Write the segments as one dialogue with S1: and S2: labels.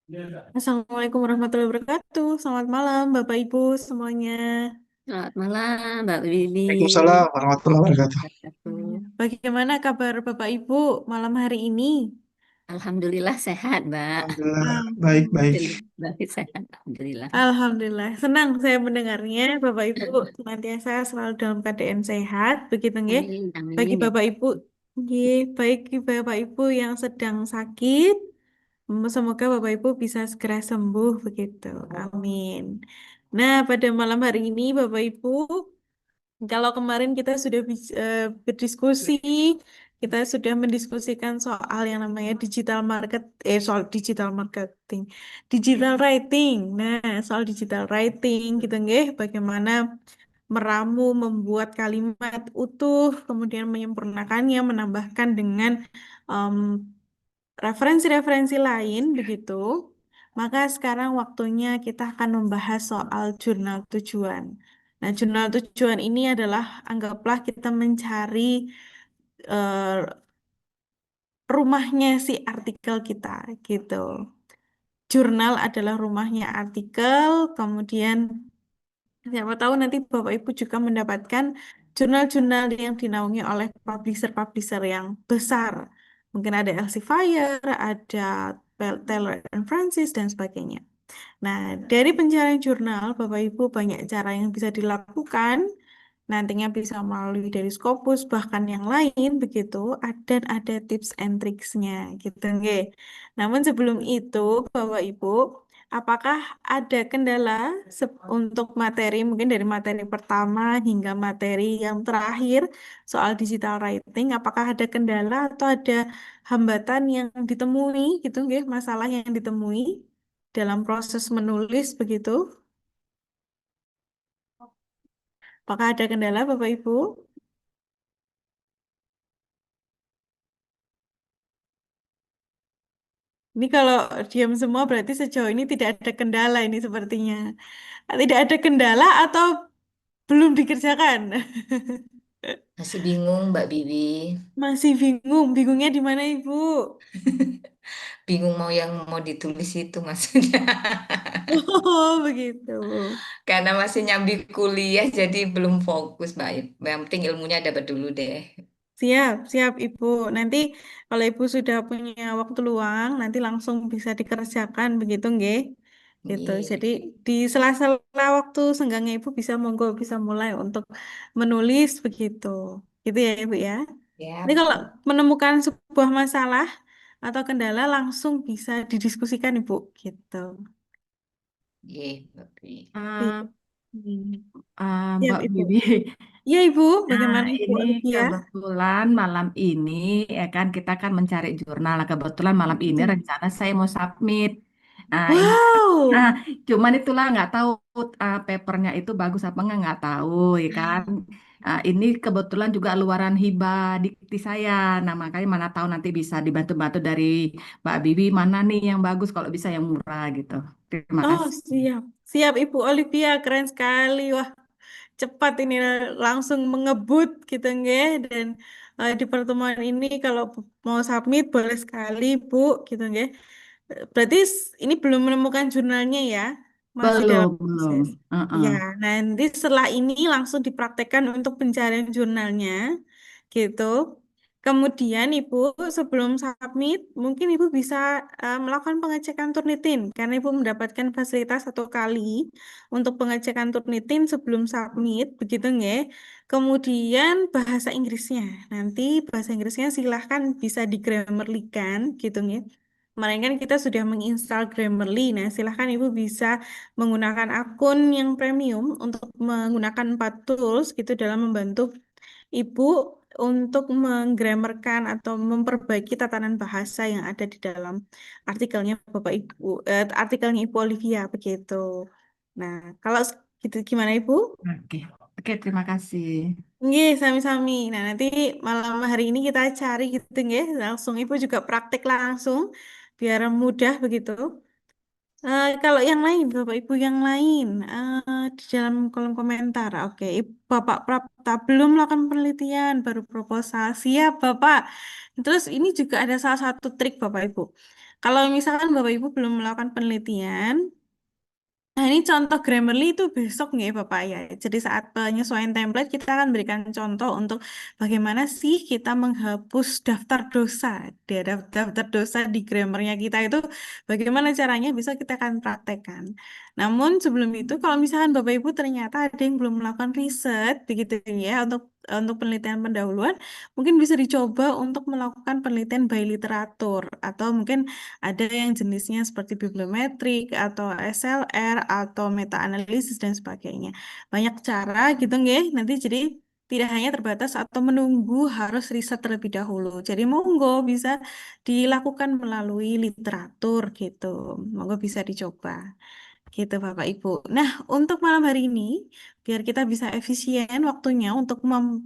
S1: Assalamualaikum warahmatullahi wabarakatuh. Selamat malam, Bapak Ibu semuanya.
S2: Selamat malam, Mbak Wiwi.
S3: Waalaikumsalam warahmatullahi wabarakatuh.
S1: Bagaimana kabar Bapak Ibu malam hari ini?
S2: Alhamdulillah sehat, Mbak.
S3: Alhamdulillah baik-baik.
S2: Alhamdulillah sehat. Alhamdulillah.
S1: Alhamdulillah, senang saya mendengarnya. Bapak Ibu senantiasa selalu dalam keadaan sehat, begitu nggih?
S2: Amin,
S1: Bagi
S2: amin ya.
S1: Bapak Ibu, nggih, bagi Bapak Ibu yang sedang sakit, semoga Bapak Ibu bisa segera sembuh begitu. Amin. Nah, pada malam hari ini Bapak Ibu, kalau kemarin kita sudah berdiskusi, kita sudah mendiskusikan soal yang namanya soal digital marketing, digital writing. Nah, soal digital writing gitu nggih, bagaimana meramu, membuat kalimat utuh, kemudian menyempurnakannya, menambahkan dengan em, referensi-referensi lain begitu. Maka sekarang waktunya kita akan membahas soal jurnal tujuan. Nah, jurnal tujuan ini adalah anggaplah kita mencari eh, rumahnya si artikel kita gitu. Jurnal adalah rumahnya artikel, kemudian siapa tahu nanti Bapak Ibu juga mendapatkan jurnal-jurnal yang dinaungi oleh publisher-publisher yang besar. Mungkin ada Elsevier, ada Taylor and Francis, dan sebagainya. Nah, dari pencarian jurnal, Bapak Ibu banyak cara yang bisa dilakukan. Nantinya bisa melalui dari Scopus, bahkan yang lain begitu. Dan ada tips and tricksnya gitu. Nggih. Namun sebelum itu, Bapak Ibu, apakah ada kendala untuk materi, mungkin dari materi pertama hingga materi yang terakhir soal digital writing, apakah ada kendala atau ada hambatan yang ditemui gitu, nggih, masalah yang ditemui dalam proses menulis begitu? Apakah ada kendala, Bapak Ibu? Ini kalau diam semua berarti sejauh ini tidak ada kendala ini sepertinya. Tidak ada kendala atau belum dikerjakan?
S2: Masih bingung, Mbak Bibi.
S1: Masih bingung. Bingungnya di mana, Ibu?
S2: Bingung yang mau ditulis itu maksudnya.
S1: Oh, begitu.
S2: Karena masih nyambi kuliah, jadi belum fokus, Mbak. Yang penting ilmunya dapat dulu deh.
S1: Siap, siap, Ibu. Nanti kalau Ibu sudah punya waktu luang, nanti langsung bisa dikerjakan begitu, nggih? Gitu.
S2: Iya.
S1: Jadi di sela-sela waktu senggangnya Ibu bisa monggo bisa mulai untuk menulis begitu. Gitu ya, Ibu ya. Ini
S2: Ya,
S1: kalau menemukan sebuah masalah atau kendala langsung bisa didiskusikan Ibu gitu.
S2: iya, Mbak Bibi.
S1: Siap. Hmm. Siap,
S4: Mbak
S1: Ibu.
S4: Bibi,
S1: Iya, Ibu.
S4: nah
S1: Bagaimana Ibu
S4: ini
S1: Olivia?
S4: kebetulan malam ini ya kan kita kan mencari jurnal. Nah, kebetulan malam ini
S1: Hmm.
S4: rencana saya mau submit. Nah ini, nah
S1: Wow.
S4: cuman itulah nggak tahu papernya itu bagus apa nggak tahu ya kan. Ini kebetulan juga luaran hibah dikti saya. Nah makanya mana tahu nanti bisa dibantu-bantu dari Mbak Bibi mana nih yang bagus kalau bisa yang murah gitu. Terima
S1: Oh,
S4: kasih.
S1: siap. Siap, Ibu Olivia. Keren sekali. Wah, cepat ini langsung mengebut gitu nggih. Dan di pertemuan ini kalau mau submit boleh sekali, Bu, gitu nggih. Berarti ini belum menemukan jurnalnya ya, masih dalam
S4: Belum.
S1: proses.
S4: Heeh.
S1: Ya, nanti setelah ini langsung dipraktekkan untuk pencarian jurnalnya, gitu. Kemudian Ibu sebelum submit, mungkin Ibu bisa melakukan pengecekan Turnitin, karena Ibu mendapatkan fasilitas 1 kali untuk pengecekan Turnitin sebelum submit, begitu nggih. Kemudian bahasa Inggrisnya, nanti bahasa Inggrisnya silahkan bisa di Grammarly-kan, gitu nggih. Melainkan kita sudah menginstal Grammarly. Nah, silahkan Ibu bisa menggunakan akun yang premium untuk menggunakan 4 tools gitu dalam membantu Ibu untuk menggramarkan atau memperbaiki tatanan bahasa yang ada di dalam artikelnya Bapak Ibu, artikelnya Ibu Olivia begitu. Nah, kalau gitu gimana Ibu?
S4: Oke, oke, terima kasih.
S1: Nggih, sami-sami. Nah, nanti malam hari ini kita cari gitu nggih, langsung Ibu juga praktek langsung biar mudah begitu. Kalau yang lain, Bapak Ibu yang lain, di dalam kolom komentar, oke, Bapak Prapta belum melakukan penelitian, baru proposal, siap Bapak. Terus ini juga ada salah satu trik Bapak Ibu. Kalau misalkan Bapak Ibu belum melakukan penelitian, nah, ini contoh Grammarly itu besok nih Bapak ya. Jadi saat penyesuaian template kita akan berikan contoh untuk bagaimana sih kita menghapus daftar dosa. Daftar dosa di grammarnya kita itu bagaimana caranya bisa kita akan praktekkan. Namun sebelum itu kalau misalkan Bapak Ibu ternyata ada yang belum melakukan riset begitu ya untuk penelitian pendahuluan, mungkin bisa dicoba untuk melakukan penelitian by literatur atau mungkin ada yang jenisnya seperti bibliometrik atau SLR atau meta analisis dan sebagainya. Banyak cara gitu nggih. Nanti jadi tidak hanya terbatas atau menunggu harus riset terlebih dahulu. Jadi monggo bisa dilakukan melalui literatur gitu. Monggo bisa dicoba. Gitu Bapak Ibu. Nah, untuk malam hari ini, biar kita bisa efisien waktunya untuk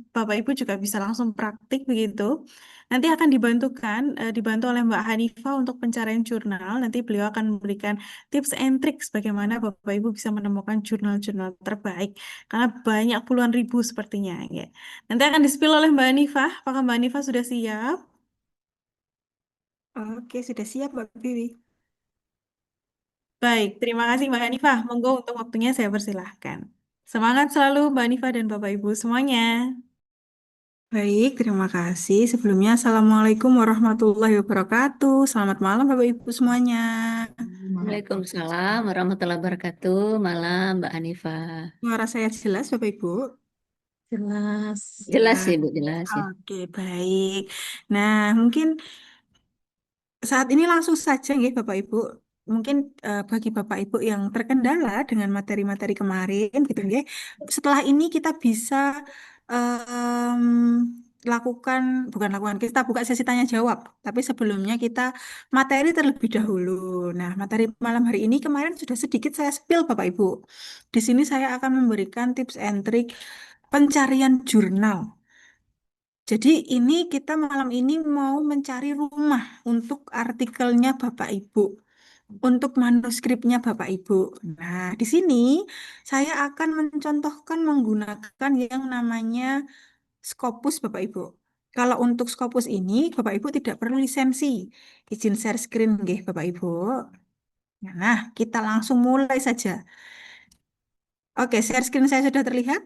S1: Bapak Ibu juga bisa langsung praktik begitu. Nanti akan dibantu oleh Mbak Hanifah untuk pencarian jurnal. Nanti beliau akan memberikan tips and tricks bagaimana Bapak Ibu bisa menemukan jurnal-jurnal terbaik. Karena banyak puluhan ribu sepertinya. Ya. Nanti akan di-spill oleh Mbak Hanifah. Apakah Mbak Hanifah sudah siap? Oke, sudah siap Mbak Bibi. Baik, terima kasih Mbak Hanifah. Monggo untuk waktunya saya persilahkan. Semangat selalu Mbak Hanifah dan Bapak Ibu semuanya. Baik, terima kasih. Sebelumnya, Assalamualaikum warahmatullahi wabarakatuh. Selamat malam Bapak Ibu semuanya.
S5: Waalaikumsalam warahmatullahi wabarakatuh. Malam, Mbak Hanifah.
S1: Suara saya jelas Bapak Ibu?
S5: Jelas.
S1: Ya.
S5: Jelas sih, Bu, jelas ya.
S1: Oke, baik. Nah, mungkin saat ini langsung saja ya Bapak Ibu. Mungkin bagi Bapak Ibu yang terkendala dengan materi-materi kemarin gitu ya. Setelah ini kita bisa em, lakukan bukan lakukan kita buka sesi tanya jawab, tapi sebelumnya kita materi terlebih dahulu. Nah, materi malam hari ini kemarin sudah sedikit saya spill Bapak Ibu. Di sini saya akan memberikan tips and trick pencarian jurnal. Jadi ini kita malam ini mau mencari rumah untuk artikelnya Bapak Ibu, untuk manuskripnya Bapak Ibu. Nah, di sini saya akan mencontohkan menggunakan yang namanya Scopus Bapak Ibu. Kalau untuk Scopus ini Bapak Ibu tidak perlu lisensi. Izin share screen nggih Bapak Ibu. Nah, kita langsung mulai saja. Oke, share screen saya sudah terlihat?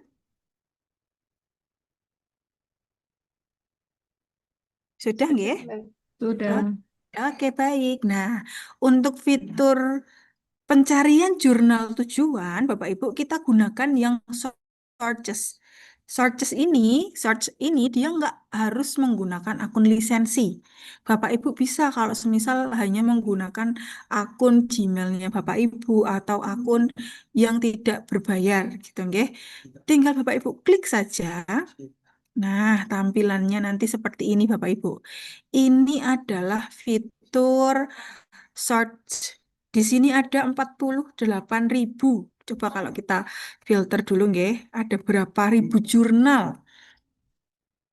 S1: Sudah nggih?
S4: Sudah.
S1: Oke, baik. Nah, untuk fitur pencarian jurnal tujuan, Bapak Ibu, kita gunakan yang searches. Search ini dia nggak harus menggunakan akun lisensi. Bapak Ibu bisa kalau semisal hanya menggunakan akun Gmailnya Bapak Ibu atau akun yang tidak berbayar, gitu, nggih. Tinggal Bapak Ibu klik saja. Nah, tampilannya nanti seperti ini, Bapak Ibu. Ini adalah fitur search. Di sini ada 48.000. Coba kalau kita filter dulu nggih, ada berapa ribu jurnal?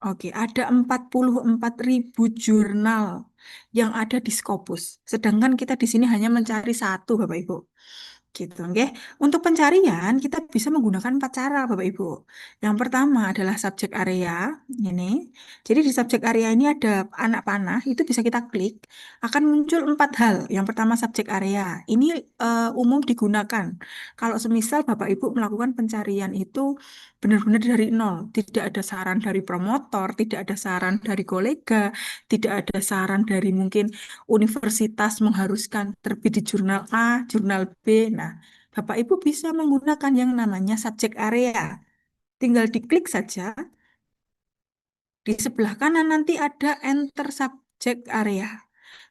S1: Oke, ada 44.000 jurnal yang ada di Scopus. Sedangkan kita di sini hanya mencari satu, Bapak Ibu. Gitu, nggih. Untuk pencarian kita bisa menggunakan empat cara, Bapak Ibu. Yang pertama adalah subjek area ini. Jadi di subjek area ini ada anak panah, itu bisa kita klik, akan muncul empat hal. Yang pertama subjek area. Ini umum digunakan. Kalau semisal Bapak Ibu melakukan pencarian itu benar-benar dari nol, tidak ada saran dari promotor, tidak ada saran dari kolega, tidak ada saran dari mungkin universitas mengharuskan terbit di jurnal A, jurnal B. Nah, Bapak Ibu bisa menggunakan yang namanya subjek area. Tinggal diklik saja. Di sebelah kanan nanti ada enter subjek area.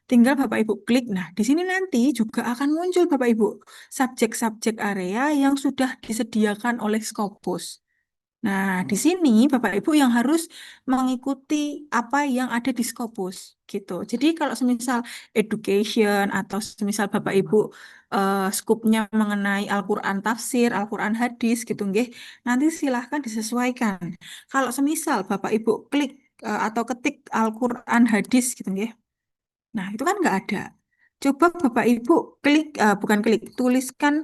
S1: Tinggal Bapak Ibu klik. Nah, di sini nanti juga akan muncul Bapak Ibu subjek-subjek area yang sudah disediakan oleh Scopus. Nah, di sini Bapak Ibu yang harus mengikuti apa yang ada di Scopus gitu. Jadi kalau semisal education atau semisal Bapak Ibu skupnya mengenai Al-Qur'an tafsir, Al-Qur'an hadis gitu nggih, nanti silahkan disesuaikan. Kalau semisal Bapak Ibu klik atau ketik Al-Qur'an hadis gitu nggih. Nah, itu kan nggak ada. Coba Bapak Ibu klik bukan klik, tuliskan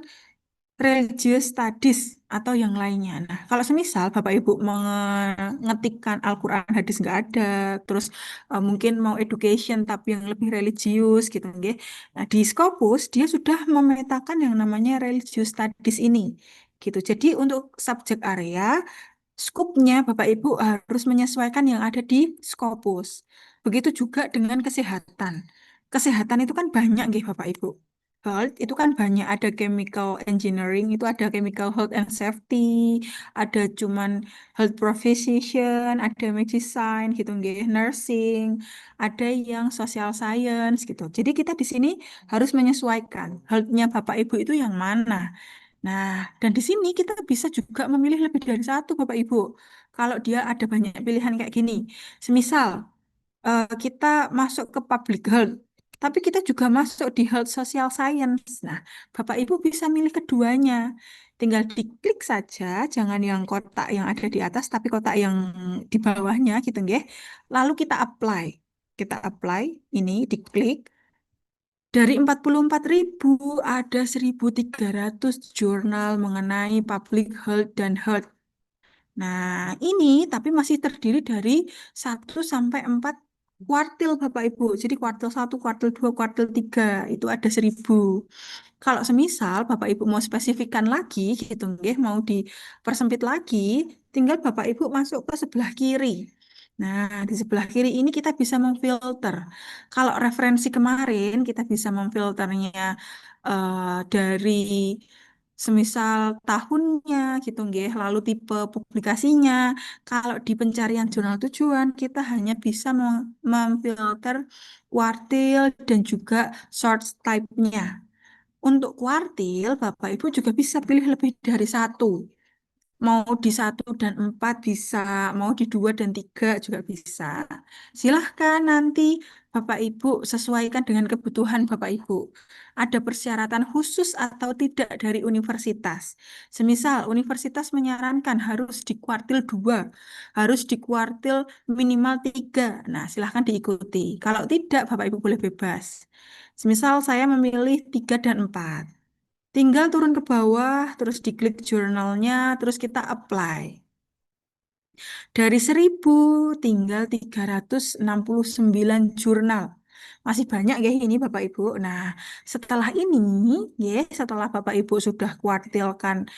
S1: religious studies atau yang lainnya. Nah, kalau semisal Bapak Ibu mengetikkan Al-Quran hadis nggak ada, terus mungkin mau education tapi yang lebih religius gitu, nggih. Nah, di Scopus dia sudah memetakan yang namanya religious studies ini, gitu. Jadi untuk subjek area, skupnya Bapak Ibu harus menyesuaikan yang ada di Scopus. Begitu juga dengan kesehatan. Kesehatan itu kan banyak, nggih Bapak Ibu. Health itu kan banyak, ada chemical engineering, itu ada chemical health and safety, ada cuman health profession, ada medicine gitu nggih, nursing, ada yang social science gitu. Jadi kita di sini harus menyesuaikan health-nya Bapak Ibu itu yang mana. Nah, dan di sini kita bisa juga memilih lebih dari satu Bapak Ibu. Kalau dia ada banyak pilihan kayak gini. Semisal kita masuk ke public health, tapi kita juga masuk di health social science. Nah, Bapak Ibu bisa milih keduanya. Tinggal diklik saja, jangan yang kotak yang ada di atas, tapi kotak yang di bawahnya gitu, nggih. Lalu kita apply. Kita apply, ini diklik. Dari 44.000 ada 1.300 jurnal mengenai public health dan health. Nah, ini tapi masih terdiri dari 1 sampai 4 kuartil Bapak Ibu. Jadi kuartil 1, kuartil 2, kuartil 3 itu ada 1.000. Kalau semisal Bapak Ibu mau spesifikkan lagi gitu nggih, mau dipersempit lagi, tinggal Bapak Ibu masuk ke sebelah kiri. Nah, di sebelah kiri ini kita bisa memfilter. Kalau referensi kemarin kita bisa memfilternya dari semisal tahunnya gitu nggih, lalu tipe publikasinya. Kalau di pencarian jurnal tujuan kita hanya bisa memfilter kuartil dan juga source type-nya. Untuk kuartil, Bapak Ibu juga bisa pilih lebih dari satu. Mau di 1 dan 4 bisa, mau di 2 dan 3 juga bisa. Silahkan nanti Bapak Ibu sesuaikan dengan kebutuhan Bapak Ibu. Ada persyaratan khusus atau tidak dari universitas. Semisal universitas menyarankan harus di kuartil 2, harus di kuartil minimal 3. Nah, silahkan diikuti. Kalau tidak, Bapak Ibu boleh bebas. Semisal saya memilih 3 dan 4. Tinggal turun ke bawah, terus diklik jurnalnya, terus kita apply. Dari 1.000, tinggal 369 jurnal. Masih banyak ya ini Bapak Ibu. Nah, setelah ini, ya, setelah Bapak Ibu sudah kuartilkan,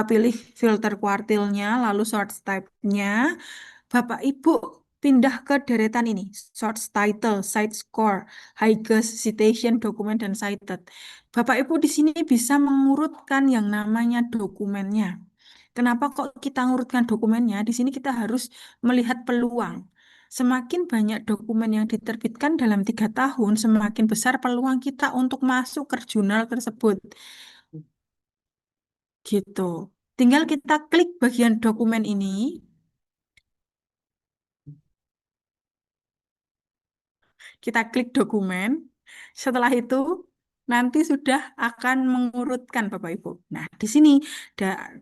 S1: pilih filter kuartilnya, lalu source type-nya, Bapak Ibu pindah ke deretan ini, source title, site score, highest citation, dokumen, dan cited. Bapak Ibu di sini bisa mengurutkan yang namanya dokumennya. Kenapa kok kita ngurutkan dokumennya? Di sini kita harus melihat peluang. Semakin banyak dokumen yang diterbitkan dalam 3 tahun, semakin besar peluang kita untuk masuk ke jurnal tersebut. Gitu. Tinggal kita klik bagian dokumen ini. Kita klik dokumen. Setelah itu nanti sudah akan mengurutkan Bapak Ibu. Nah, di sini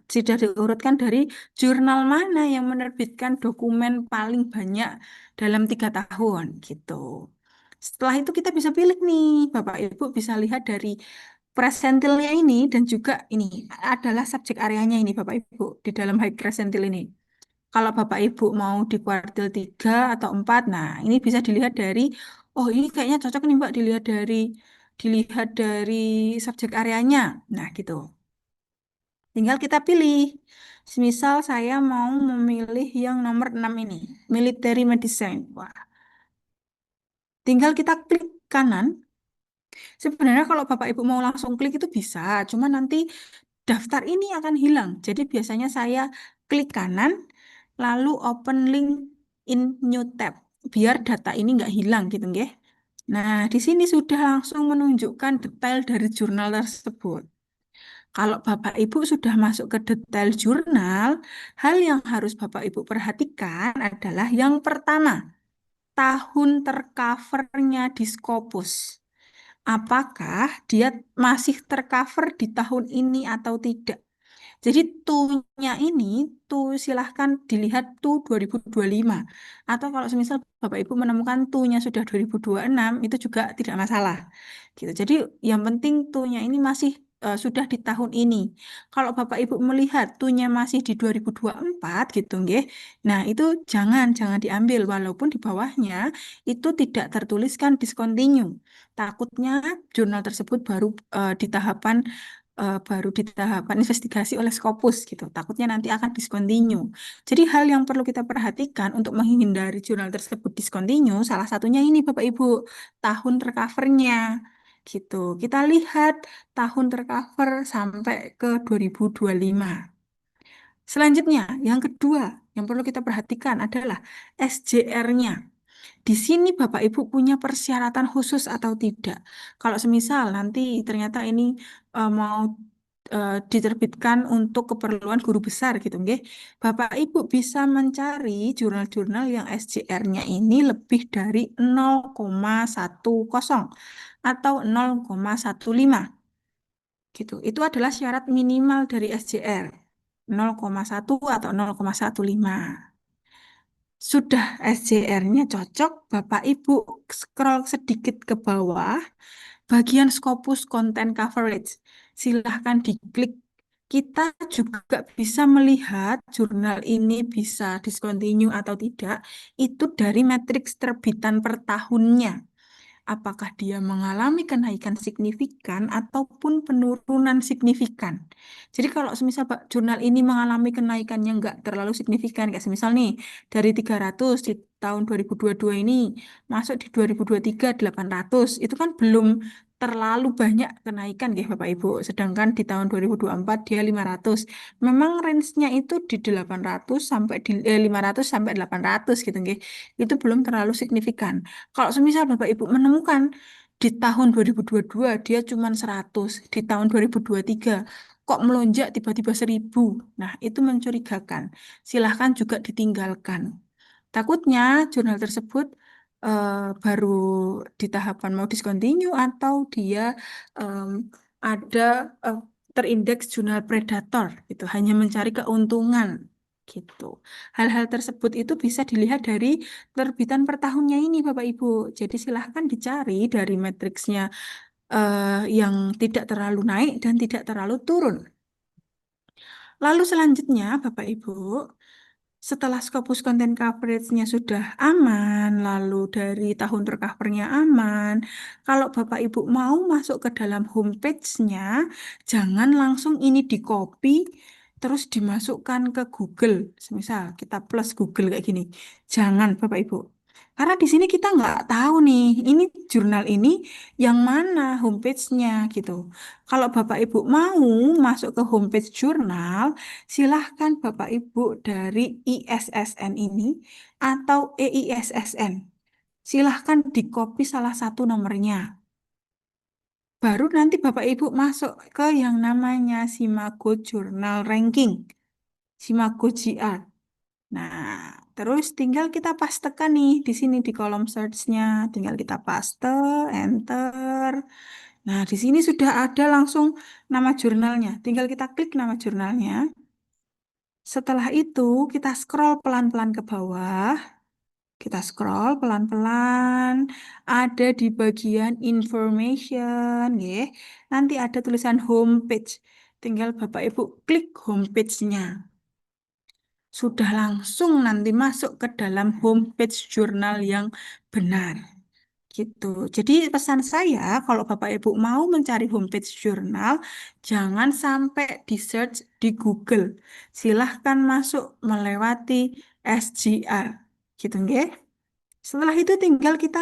S1: sudah diurutkan dari jurnal mana yang menerbitkan dokumen paling banyak dalam 3 tahun gitu. Setelah itu kita bisa pilih nih, Bapak Ibu bisa lihat dari presentilnya ini dan juga ini adalah subjek areanya ini Bapak Ibu di dalam high presentil ini. Kalau Bapak Ibu mau di kuartil 3 atau 4, nah ini bisa dilihat dari, oh ini kayaknya cocok nih Mbak dilihat dari subjek areanya. Nah gitu. Tinggal kita pilih. Semisal saya mau memilih yang nomor 6 ini, military medicine. Wah, tinggal kita klik kanan. Sebenarnya kalau Bapak Ibu mau langsung klik itu bisa, cuma nanti daftar ini akan hilang. Jadi biasanya saya klik kanan, lalu open link in new tab, biar data ini nggak hilang gitu, nggih. Nah, di sini sudah langsung menunjukkan detail dari jurnal tersebut. Kalau Bapak Ibu sudah masuk ke detail jurnal, hal yang harus Bapak Ibu perhatikan adalah yang pertama, tahun tercovernya di Scopus. Apakah dia masih tercover di tahun ini atau tidak? Jadi tu-nya ini, silahkan dilihat 2025. Atau kalau semisal Bapak Ibu menemukan tu-nya sudah 2026, itu juga tidak masalah. Gitu. Jadi yang penting tu-nya ini masih sudah di tahun ini. Kalau Bapak Ibu melihat tuhnya masih di 2024 gitu nggih. Nah, itu jangan diambil walaupun di bawahnya itu tidak tertuliskan discontinue. Takutnya jurnal tersebut baru di tahapan investigasi oleh Scopus gitu. Takutnya nanti akan discontinue. Jadi hal yang perlu kita perhatikan untuk menghindari jurnal tersebut discontinue, salah satunya ini Bapak Ibu, tahun tercovernya gitu. Kita lihat tahun tercover sampai ke 2025. Selanjutnya, yang kedua yang perlu kita perhatikan adalah SJR-nya. Di sini Bapak Ibu punya persyaratan khusus atau tidak. Kalau semisal nanti ternyata ini mau diterbitkan untuk keperluan guru besar gitu, nggih. Bapak Ibu bisa mencari jurnal-jurnal yang SJR-nya ini lebih dari 0,10 atau 0,15 gitu. Itu adalah syarat minimal dari SJR. 0,1 atau 0,15. Sudah SJR-nya cocok, Bapak Ibu scroll sedikit ke bawah, bagian Scopus Content Coverage. Silahkan diklik. Kita juga bisa melihat jurnal ini bisa discontinue atau tidak, itu dari matriks terbitan per tahunnya. Apakah dia mengalami kenaikan signifikan ataupun penurunan signifikan. Jadi kalau semisal Pak, jurnal ini mengalami kenaikannya nggak terlalu signifikan, kayak semisal nih dari 300 di tahun 2022 ini masuk di 2023 800, itu kan belum terlalu banyak kenaikan ya Bapak Ibu. Sedangkan di tahun 2024 dia 500. Memang range-nya itu di 800 sampai 500 sampai 800 gitu nggih. Itu belum terlalu signifikan. Kalau semisal Bapak Ibu menemukan di tahun 2022 dia cuma 100, di tahun 2023 kok melonjak tiba-tiba 1000. Nah, itu mencurigakan. Silahkan juga ditinggalkan. Takutnya jurnal tersebut eh, baru di tahapan mau discontinue atau dia em, ada eh, terindeks jurnal predator gitu, hanya mencari keuntungan gitu. Hal-hal tersebut itu bisa dilihat dari terbitan per tahunnya ini Bapak Ibu. Jadi silahkan dicari dari matriksnya yang tidak terlalu naik dan tidak terlalu turun. Lalu selanjutnya Bapak Ibu, setelah Scopus Content Coverage-nya sudah aman, lalu dari tahun tercovernya aman, kalau Bapak Ibu mau masuk ke dalam homepage-nya, jangan langsung ini di-copy, terus dimasukkan ke Google. Misal kita plus Google kayak gini. Jangan Bapak Ibu. Karena di sini kita nggak tahu nih, ini jurnal ini yang mana homepage-nya gitu. Kalau Bapak Ibu mau masuk ke homepage jurnal, silahkan Bapak Ibu dari ISSN ini atau EISSN. Silahkan di copy salah satu nomornya. Baru nanti Bapak Ibu masuk ke yang namanya Simago Journal Ranking. Simago GR. Nah, terus tinggal kita pastekan nih di sini di kolom search-nya. Tinggal kita paste, enter. Nah, di sini sudah ada langsung nama jurnalnya. Tinggal kita klik nama jurnalnya. Setelah itu, kita scroll pelan-pelan ke bawah. Kita scroll pelan-pelan. Ada di bagian information, ya. Nanti ada tulisan homepage. Tinggal Bapak Ibu klik homepage-nya. Sudah langsung nanti masuk ke dalam homepage jurnal yang benar. Gitu. Jadi pesan saya, kalau Bapak Ibu mau mencari homepage jurnal, jangan sampai di search di Google. Silahkan masuk melewati SGR. Gitu, nggih. Setelah itu tinggal kita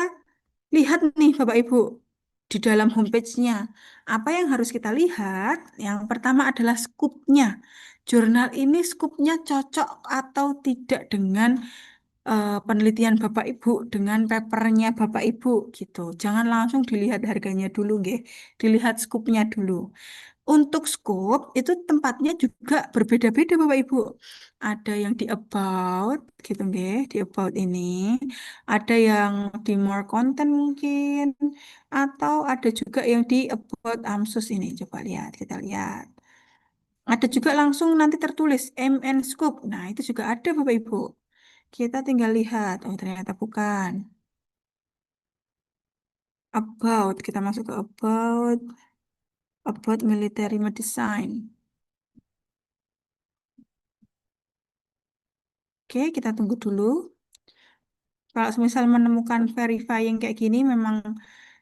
S1: lihat nih Bapak Ibu di dalam homepage-nya. Apa yang harus kita lihat? Yang pertama adalah scoop-nya. Jurnal ini scoop-nya cocok atau tidak dengan penelitian Bapak Ibu, dengan papernya Bapak Ibu gitu. Jangan langsung dilihat harganya dulu, nggih. Dilihat scoop-nya dulu. Untuk scoop itu tempatnya juga berbeda-beda Bapak Ibu. Ada yang di about gitu nggih, di about ini. Ada yang di more content mungkin atau ada juga yang di about AMSUS ini. Coba lihat, kita lihat. Ada juga langsung nanti tertulis MN Scoop. Nah, itu juga ada Bapak Ibu. Kita tinggal lihat. Oh, ternyata bukan. About, kita masuk ke about. about military medicine. Oke, kita tunggu dulu. Kalau misal menemukan verifying kayak gini, memang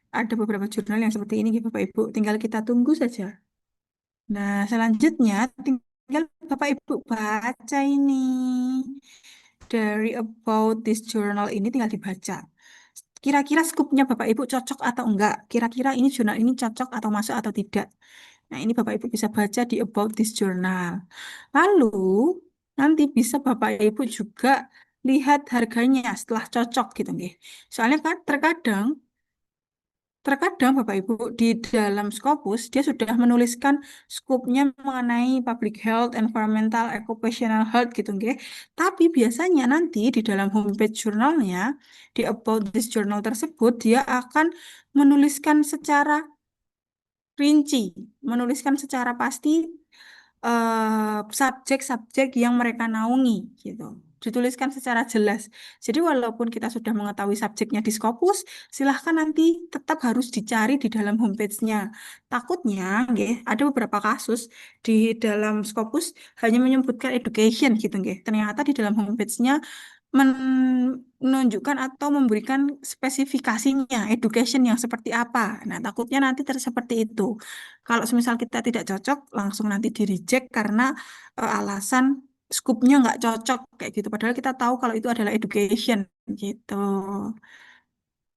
S1: ada beberapa jurnal yang seperti ini, Bapak Ibu. Tinggal kita tunggu saja. Nah, selanjutnya tinggal Bapak Ibu baca ini. Dari about this journal ini tinggal dibaca. Kira-kira skupnya Bapak Ibu cocok atau enggak? Kira-kira ini jurnal ini cocok atau masuk atau tidak? Nah, ini Bapak Ibu bisa baca di about this journal. Lalu, nanti bisa Bapak Ibu juga lihat harganya setelah cocok gitu nggih. Soalnya kan terkadang Bapak Ibu di dalam Scopus dia sudah menuliskan skupnya mengenai public health, environmental, occupational health gitu nggih. Tapi biasanya nanti di dalam homepage jurnalnya di about this journal tersebut dia akan menuliskan secara rinci, menuliskan secara pasti subjek-subjek yang mereka naungi gitu. Dituliskan secara jelas. Jadi walaupun kita sudah mengetahui subjeknya di Scopus, silahkan nanti tetap harus dicari di dalam homepage-nya. Takutnya, nggih, ada beberapa kasus di dalam Scopus hanya menyebutkan education gitu, nggih. Ternyata di dalam homepage-nya menunjukkan atau memberikan spesifikasinya, education yang seperti apa. Nah, takutnya nanti seperti itu. Kalau semisal kita tidak cocok, langsung nanti di reject karena alasan skupnya nggak cocok kayak gitu. Padahal kita tahu kalau itu adalah education gitu.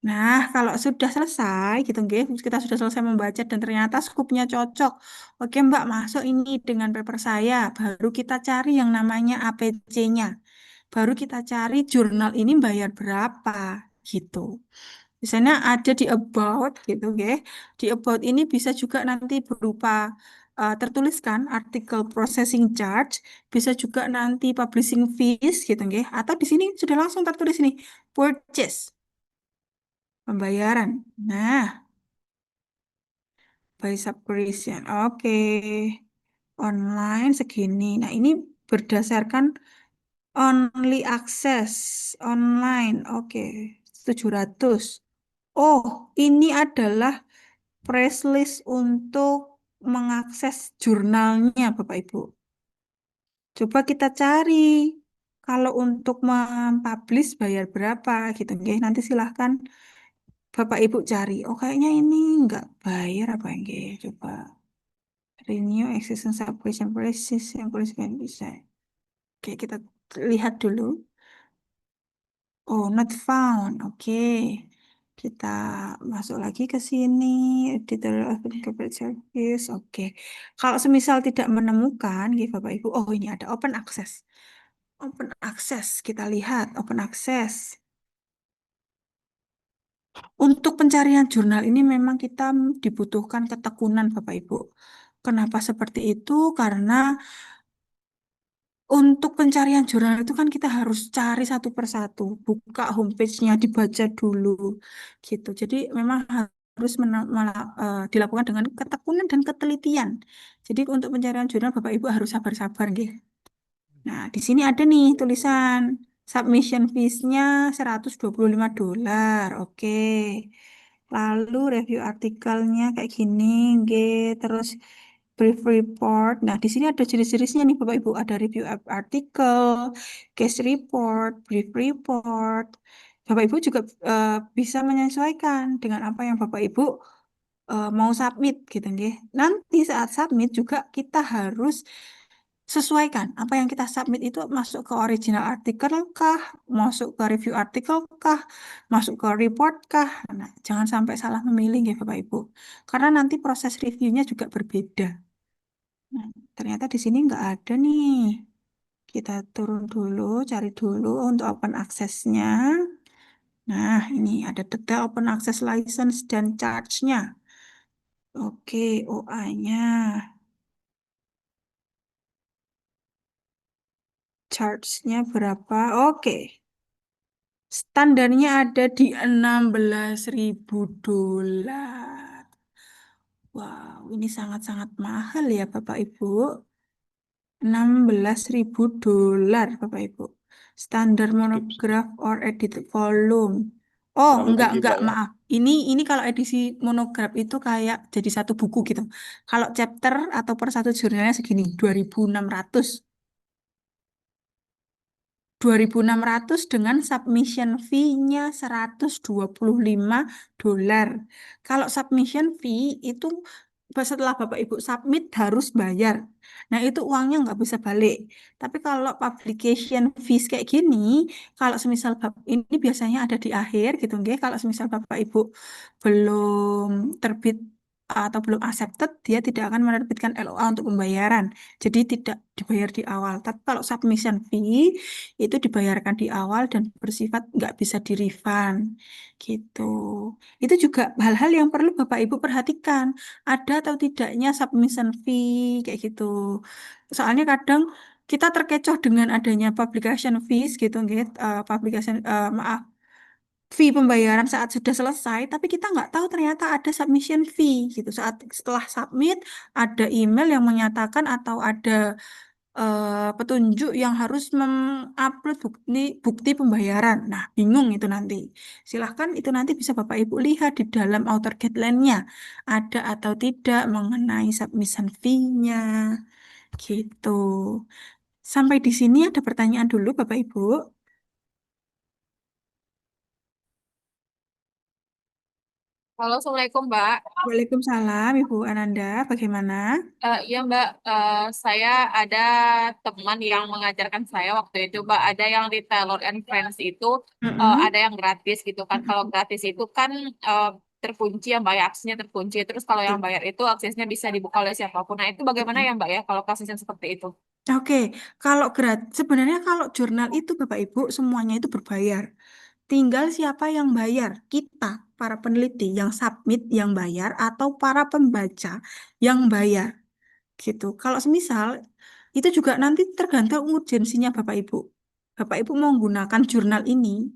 S1: Nah, kalau sudah selesai gitu, nggih, kita sudah selesai membaca dan ternyata skupnya cocok. Oke, Mbak, masuk ini dengan paper saya. Baru kita cari yang namanya APC-nya. Baru kita cari jurnal ini bayar berapa gitu. Misalnya ada di about gitu, nggih. Di about ini bisa juga nanti berupa tertuliskan artikel processing charge, bisa juga nanti publishing fees gitu, nggih. Atau di sini sudah langsung tertulis nih, purchase. Pembayaran. Nah, by subscription. Oke. Online segini. Nah, ini berdasarkan only access online. Oke. 700. Oh, ini adalah press list untuk mengakses jurnalnya, Bapak Ibu. Coba kita cari. Kalau untuk mempublish bayar berapa gitu, nggih. Nanti silahkan Bapak Ibu cari. Oh, kayaknya ini nggak bayar apa enggak? Coba renew existing subscription prices yang kan bisa. Oke, kita lihat dulu. Oh, not found. Oke. Kita masuk lagi ke sini. Editor of corporate service. Oke. Kalau semisal tidak menemukan, gitu Bapak Ibu. Oh, ini ada open access. Open access. Kita lihat open access. Untuk pencarian jurnal ini memang kita dibutuhkan ketekunan Bapak Ibu. Kenapa seperti itu? Karena untuk pencarian jurnal itu kan kita harus cari satu persatu, buka homepage-nya, dibaca dulu, gitu. Jadi memang harus dilakukan dengan ketekunan dan ketelitian. Jadi untuk pencarian jurnal Bapak Ibu harus sabar-sabar, gitu. Nah, di sini ada nih tulisan submission fees-nya $125. Oke. Lalu review artikelnya kayak gini, G, terus brief report. Nah, di sini ada jenis-jenisnya nih Bapak Ibu. Ada review artikel, case report, brief report. Bapak Ibu juga bisa menyesuaikan dengan apa yang Bapak Ibu mau submit gitu nggih. Nanti saat submit juga kita harus sesuaikan apa yang kita submit itu masuk ke original artikel kah, masuk ke review artikel kah, masuk ke report kah. Nah, jangan sampai salah memilih ya Bapak Ibu. Karena nanti proses reviewnya juga berbeda. Nah, ternyata di sini nggak ada nih. Kita turun dulu, cari dulu untuk open access-nya. Nah, ini ada detail open access license dan charge-nya. Oke, OA-nya. Charge-nya berapa? Oke. Standarnya ada di $16.000. Wow, ini sangat-sangat mahal ya Bapak Ibu. $16.000 Bapak Ibu. Standar monograph or edited volume. Oh,
S6: Terlalu tinggi,
S1: enggak,
S6: Mbak ya?
S1: maaf. Ini kalau edisi monograf itu kayak jadi satu buku gitu. Kalau chapter atau per satu jurnalnya segini, 2.600. 2.600 dengan submission fee-nya $125. Kalau submission fee itu setelah Bapak Ibu submit harus bayar. Nah, itu uangnya nggak bisa balik. Tapi kalau publication fees kayak gini, kalau semisal ini biasanya ada di akhir gitu, nggih. Kalau semisal Bapak Ibu belum terbit atau belum accepted, dia tidak akan menerbitkan LOA untuk pembayaran. Jadi tidak dibayar di awal. Tapi kalau submission fee itu dibayarkan di awal dan bersifat nggak bisa di-refund gitu. Itu juga hal-hal yang perlu Bapak Ibu perhatikan. Ada atau tidaknya submission fee kayak gitu. Soalnya kadang kita terkecoh dengan adanya publication fees gitu, gitu, maaf, fee pembayaran saat sudah selesai, tapi kita nggak tahu ternyata ada submission fee gitu. Saat setelah submit ada email yang menyatakan atau ada petunjuk yang harus mengupload bukti bukti pembayaran. Nah, bingung itu nanti. Silahkan itu nanti bisa Bapak Ibu lihat di dalam author guideline-nya ada atau tidak mengenai submission fee-nya gitu. Sampai di sini ada pertanyaan dulu Bapak Ibu.
S7: Halo, Assalamualaikum, Mbak.
S1: Waalaikumsalam Ibu Ananda, bagaimana?
S7: Iya, Mbak. Saya ada teman yang mengajarkan saya waktu itu, Mbak. Ada yang di Taylor and Friends itu,
S1: Mm-mm.
S7: ada yang gratis gitu kan. Kalau gratis itu kan terkunci ya, Mbak, ya, aksesnya terkunci. Terus kalau yang bayar itu aksesnya bisa dibuka oleh siapapun. Nah, itu bagaimana ya, Mbak, ya, kalau kasusnya seperti itu?
S1: Oke, kalau sebenarnya kalau jurnal itu Bapak Ibu semuanya itu berbayar. Tinggal siapa yang bayar? Kita, para peneliti yang submit yang bayar atau para pembaca yang bayar gitu. Kalau semisal itu juga nanti tergantung urgensinya Bapak Ibu. Bapak Ibu mau menggunakan jurnal ini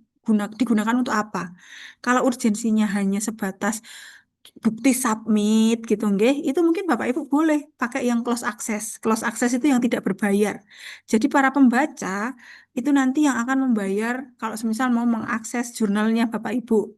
S1: digunakan untuk apa? Kalau urgensinya hanya sebatas bukti submit gitu nggih, itu mungkin Bapak Ibu boleh pakai yang close access. Close access itu yang tidak berbayar. Jadi para pembaca itu nanti yang akan membayar kalau semisal mau mengakses jurnalnya Bapak Ibu.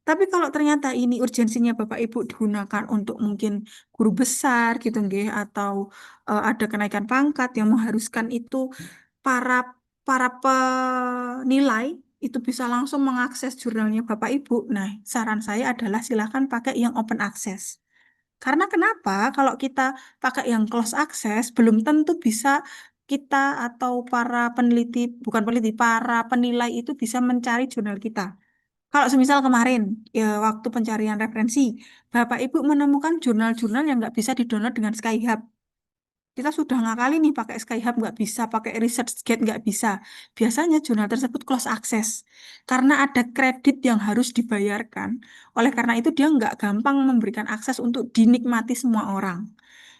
S1: Tapi kalau ternyata ini urgensinya Bapak Ibu digunakan untuk mungkin guru besar gitu nggih atau ada kenaikan pangkat yang mengharuskan itu para para penilai itu bisa langsung mengakses jurnalnya Bapak Ibu. Nah, saran saya adalah silakan pakai yang open access. Karena kenapa? Kalau kita pakai yang close access, belum tentu bisa kita atau para peneliti, bukan peneliti, para penilai itu bisa mencari jurnal kita. Kalau semisal kemarin, ya, waktu pencarian referensi, Bapak Ibu menemukan jurnal-jurnal yang nggak bisa didownload dengan Skyhub. Kita sudah ngakali nih pakai Skyhub nggak bisa, pakai ResearchGate nggak bisa. Biasanya jurnal tersebut close access. Karena ada kredit yang harus dibayarkan. Oleh karena itu dia nggak gampang memberikan akses untuk dinikmati semua orang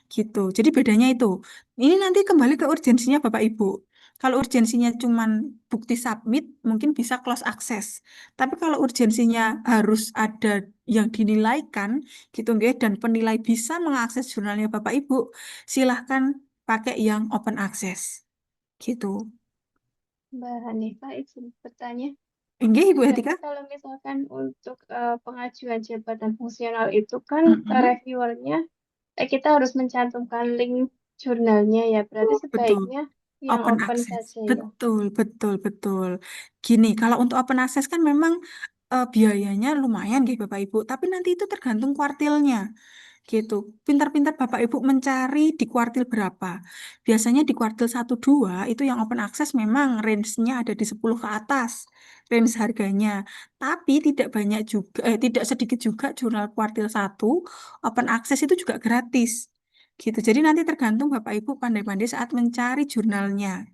S1: gitu. Jadi bedanya itu. Ini nanti kembali ke urgensinya Bapak Ibu. Kalau urgensinya cuman bukti submit, mungkin bisa close access. Tapi kalau urgensinya harus ada yang dinilaikan, gitu nggih, dan penilai bisa mengakses jurnalnya Bapak Ibu, silahkan pakai yang open access. Gitu.
S8: Mbak Hanifah izin bertanya.
S1: Nggih, Ibu Hetika?
S8: Berarti kalau misalkan untuk pengajuan jabatan fungsional itu kan
S1: Mm-mm.
S8: reviewernya kita harus mencantumkan link jurnalnya ya. Berarti
S1: Betul.
S8: sebaiknya yang
S1: Open
S8: open
S1: access.
S8: saja ya.
S1: Betul, betul, betul. Gini, kalau untuk open access kan memang biayanya lumayan gitu Bapak Ibu, tapi nanti itu tergantung kuartilnya. Gitu. Pintar-pintar Bapak Ibu mencari di kuartil berapa. Biasanya di kuartil 1 2 itu yang open access memang range-nya ada di 10 ke atas. Range harganya. Tapi tidak banyak juga, tidak sedikit juga jurnal kuartil 1 open access itu juga gratis. Gitu. Jadi nanti tergantung Bapak Ibu pandai-pandai saat mencari jurnalnya.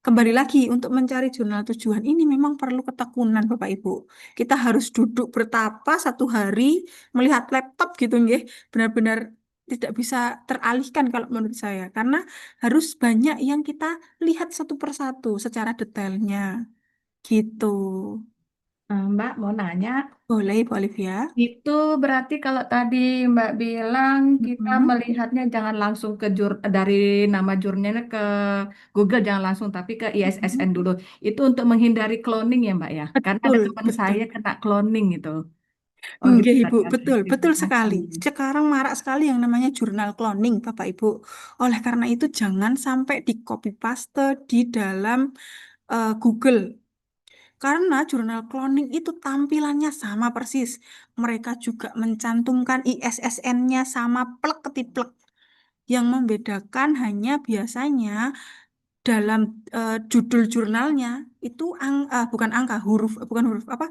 S1: Kembali lagi, untuk mencari jurnal tujuan ini memang perlu ketekunan Bapak Ibu. Kita harus duduk bertapa 1 hari, melihat laptop gitu nggih. Benar-benar tidak bisa teralihkan kalau menurut saya. Karena harus banyak yang kita lihat satu persatu secara detailnya. Gitu.
S4: Mbak mau nanya,
S1: Boleh, Bu Olivia.
S4: itu berarti kalau tadi Mbak bilang kita
S1: Mm-mm.
S4: melihatnya jangan langsung ke dari nama jurnalnya ke Google, jangan langsung, tapi ke ISSN
S1: Mm-mm.
S4: dulu. Itu untuk menghindari cloning ya Mbak ya? Karena ada
S1: Betul,
S4: teman
S1: betul.
S4: saya kena cloning itu. Oh gitu
S1: Enggak, Ibu,
S4: berarti harus
S1: betul, betul sekali.
S4: diverifikasi.
S1: Sekarang marak sekali yang namanya jurnal cloning, Bapak Ibu. Oleh karena itu, jangan sampai di copy paste di dalam Google. Karena jurnal cloning itu tampilannya sama persis. Mereka juga mencantumkan ISSN-nya sama plek ketiplek. Yang membedakan hanya biasanya dalam judul jurnalnya itu bukan angka, bukan huruf apa?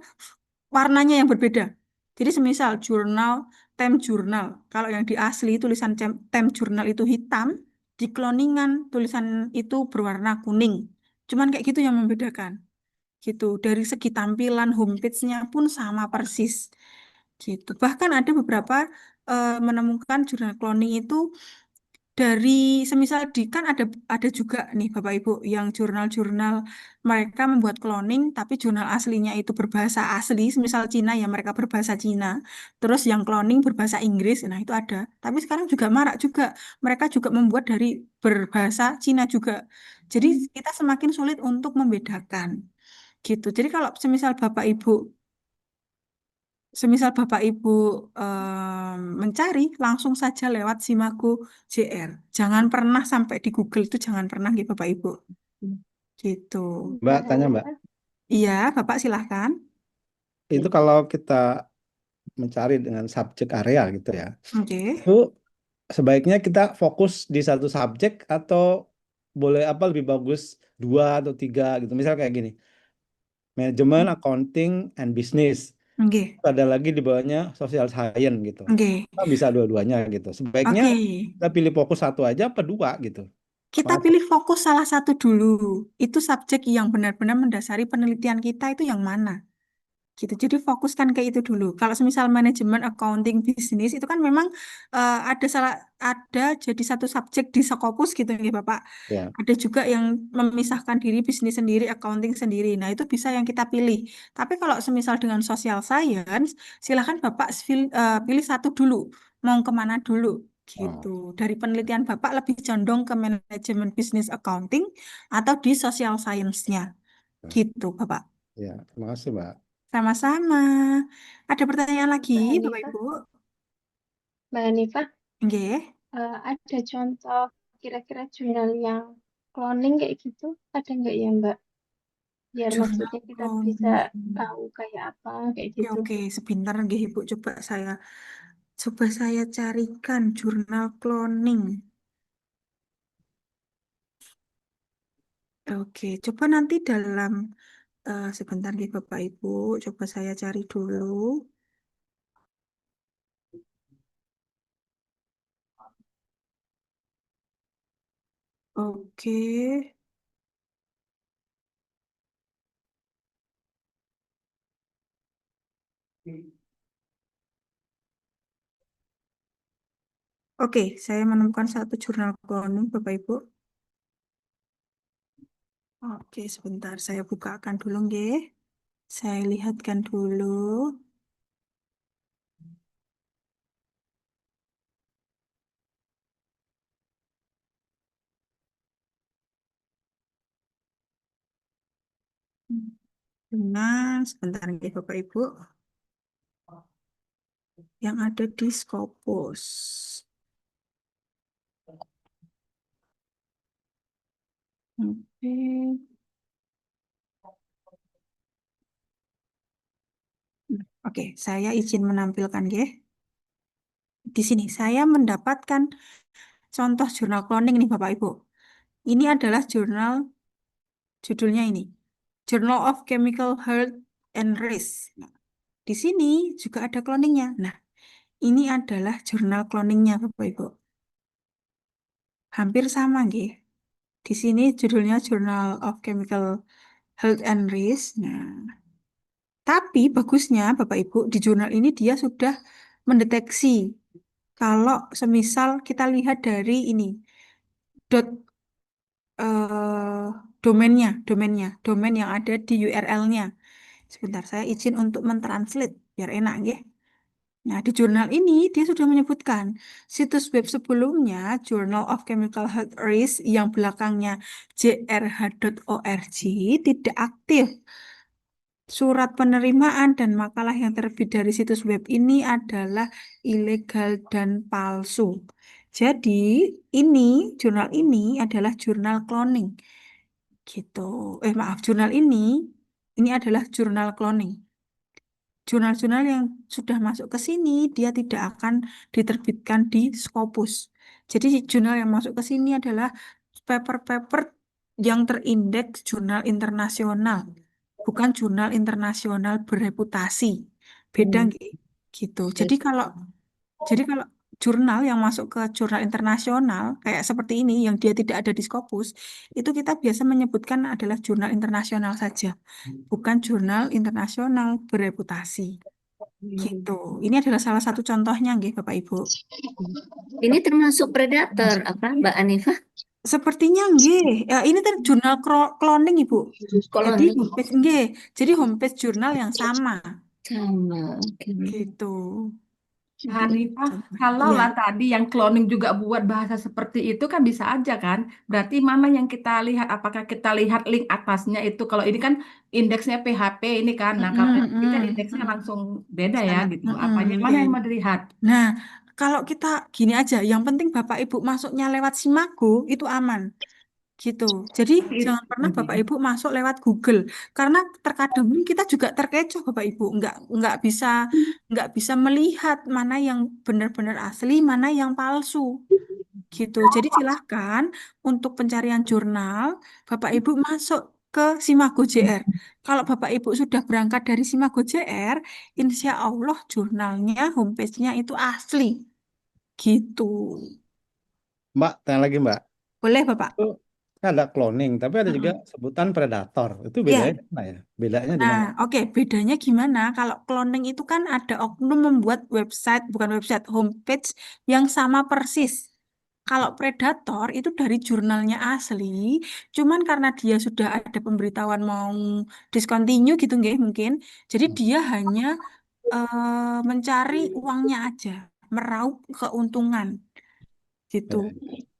S1: Warnanya yang berbeda. Jadi semisal jurnal, Time Journal. Kalau yang di asli tulisan Time Journal itu hitam, di cloningan tulisan itu berwarna kuning. Cuman kayak gitu yang membedakan. Gitu. Dari segi tampilan homepage-nya pun sama persis. Gitu. Bahkan ada beberapa menemukan jurnal cloning itu dari semisal di kan ada juga nih Bapak Ibu yang jurnal-jurnal mereka membuat cloning tapi jurnal aslinya itu berbahasa asli semisal Cina ya mereka berbahasa Cina terus yang cloning berbahasa Inggris nah itu ada tapi sekarang juga marak juga mereka juga membuat dari berbahasa Cina juga jadi kita semakin sulit untuk membedakan gitu jadi kalau semisal Bapak Ibu mencari langsung saja lewat Simago JR. Jangan pernah sampai di Google itu jangan pernah gitu Bapak Ibu. Gitu.
S3: Mbak,
S8: Mbak
S3: tanya Mbak.
S8: Hanifah.
S1: Iya, Bapak silahkan.
S3: Itu kalau kita mencari dengan subjek area gitu ya,
S1: Oke.
S3: itu sebaiknya kita fokus di satu subjek atau boleh apa lebih bagus dua atau tiga gitu. Misal kayak gini, manajemen, accounting, and business.
S1: Oke.
S3: Ada lagi di bawahnya social science gitu.
S1: Oke.
S3: Kita bisa dua-duanya gitu. Sebaiknya
S1: Oke.
S3: kita pilih fokus satu aja apa dua gitu.
S1: Kita
S3: Mana?
S1: pilih fokus salah satu dulu. Itu subjek yang benar-benar mendasari penelitian kita itu yang mana? Gitu. Jadi fokuskan ke itu dulu. Kalau semisal manajemen, accounting, bisnis itu kan memang ada jadi satu subjek di Skopus gitu ya Bapak.
S3: Ya.
S1: Ada juga yang memisahkan diri bisnis sendiri, accounting sendiri. Nah, itu bisa yang kita pilih. Tapi kalau semisal dengan social science, silahkan Bapak pilih satu dulu. Mau kemana dulu? Gitu.
S3: Oh,
S1: Dari penelitian Bapak lebih condong ke manajemen bisnis accounting atau di social science-nya. Gitu, Bapak.
S3: ya. Terima kasih Mbak.
S1: Sama-sama. Ada pertanyaan lagi,
S8: Mbak
S1: Bapak
S8: Hanifah.
S1: Ibu?
S8: Mbak Hanifah,
S1: Nggih.
S8: ada contoh kira-kira jurnal yang cloning kayak gitu? Ada nggak ya Mbak? Biar
S1: Jurnal
S8: maksudnya kita bisa
S1: cloning.
S8: tahu kayak apa kayak
S1: Oke,
S8: gitu.
S1: oke. Sebentar, nggih, Ibu. Coba saya carikan jurnal cloning. Oke, coba nanti sebentar, nggih, Bapak Ibu. Coba saya cari dulu. Oke. Oke, saya menemukan satu jurnal cloning, Bapak Ibu. Oke, sebentar. Saya bukakan dulu, nggih. Saya lihatkan dulu. Dengan sebentar nih Bapak Ibu yang ada di Scopus. Oke. Oke, saya izin menampilkan ya. Di sini saya mendapatkan contoh jurnal cloning nih Bapak Ibu. Ini adalah judulnya ini. Journal of Chemical Health and Race. Nah, di sini juga ada cloningnya. Nah, ini adalah jurnal cloningnya Bapak Ibu. Hampir sama nggih. Di sini judulnya Journal of Chemical Health and Risk. Nah, tapi bagusnya Bapak Ibu di jurnal ini dia sudah mendeteksi kalau semisal kita lihat dari ini dot domain yang ada di URL-nya. Sebentar, saya izin untuk mentranslate biar enak ya. Nah, di jurnal ini dia sudah menyebutkan situs web sebelumnya Journal of Chemical Health Risk yang belakangnya jrh.org tidak aktif. Surat penerimaan dan makalah yang terbit dari situs web ini adalah ilegal dan palsu. Jadi, jurnal ini adalah jurnal cloning. Gitu. Maaf, jurnal ini adalah jurnal cloning. Jurnal-jurnal yang sudah masuk ke sini, dia tidak akan diterbitkan di Scopus. Jadi jurnal yang masuk ke sini adalah paper-paper yang terindeks jurnal internasional, bukan jurnal internasional bereputasi. Beda nggih? Gitu. Jadi kalau jurnal yang masuk ke jurnal internasional kayak seperti ini yang dia tidak ada di Scopus, itu kita biasa menyebutkan adalah jurnal internasional saja, bukan jurnal internasional bereputasi. Gitu. Ini adalah salah satu contohnya nggih Bapak Ibu.
S5: Ini termasuk predator apa Mbak Anifah?
S1: Sepertinya nggih. Ini kan jurnal cloning Ibu. Jadi
S5: Cloning
S1: homepage nggih. Jadi homepage jurnal yang sama.
S5: sama. Oke.
S1: Gitu.
S4: Hanifah,
S1: Contoh.
S4: kalau
S1: Iya.
S4: lah tadi yang cloning juga buat bahasa seperti itu kan bisa aja kan? Berarti mana yang kita lihat? Apakah kita lihat link atasnya itu? Kalau ini kan indeksnya PHP ini kan. Nah, kalau yang ini kan indeksnya langsung beda ya
S1: Sangat.
S4: gitu. Apanya mana yang mau dilihat?
S1: Nah, kalau kita gini aja, yang penting Bapak Ibu masuknya lewat Simago itu aman. Gitu. Jadi jangan pernah Bapak Ibu masuk lewat Google karena terkadang kita juga terkecoh Bapak Ibu, nggak bisa melihat mana yang benar-benar asli, mana yang palsu. Gitu. Jadi silahkan untuk pencarian jurnal Bapak Ibu masuk ke Simago JR. Kalau Bapak Ibu sudah berangkat dari Simago JR, insya Allah jurnalnya, homepage-nya itu asli. Gitu.
S3: Mbak, tanya lagi Mbak.
S1: Boleh Bapak?
S3: Itu kan ada cloning, tapi ada juga sebutan predator. Itu
S1: Ya.
S3: bedanya di mana ya? Bedanya di
S1: Nah,
S3: mana?
S1: oke, bedanya gimana? Kalau cloning itu kan ada oknum membuat website, bukan website, homepage yang sama persis. Kalau predator itu dari jurnalnya asli, cuman karena dia sudah ada pemberitahuan mau discontinue gitu nggih mungkin. Jadi dia hanya mencari uangnya aja, meraup keuntungan gitu.
S3: Ya.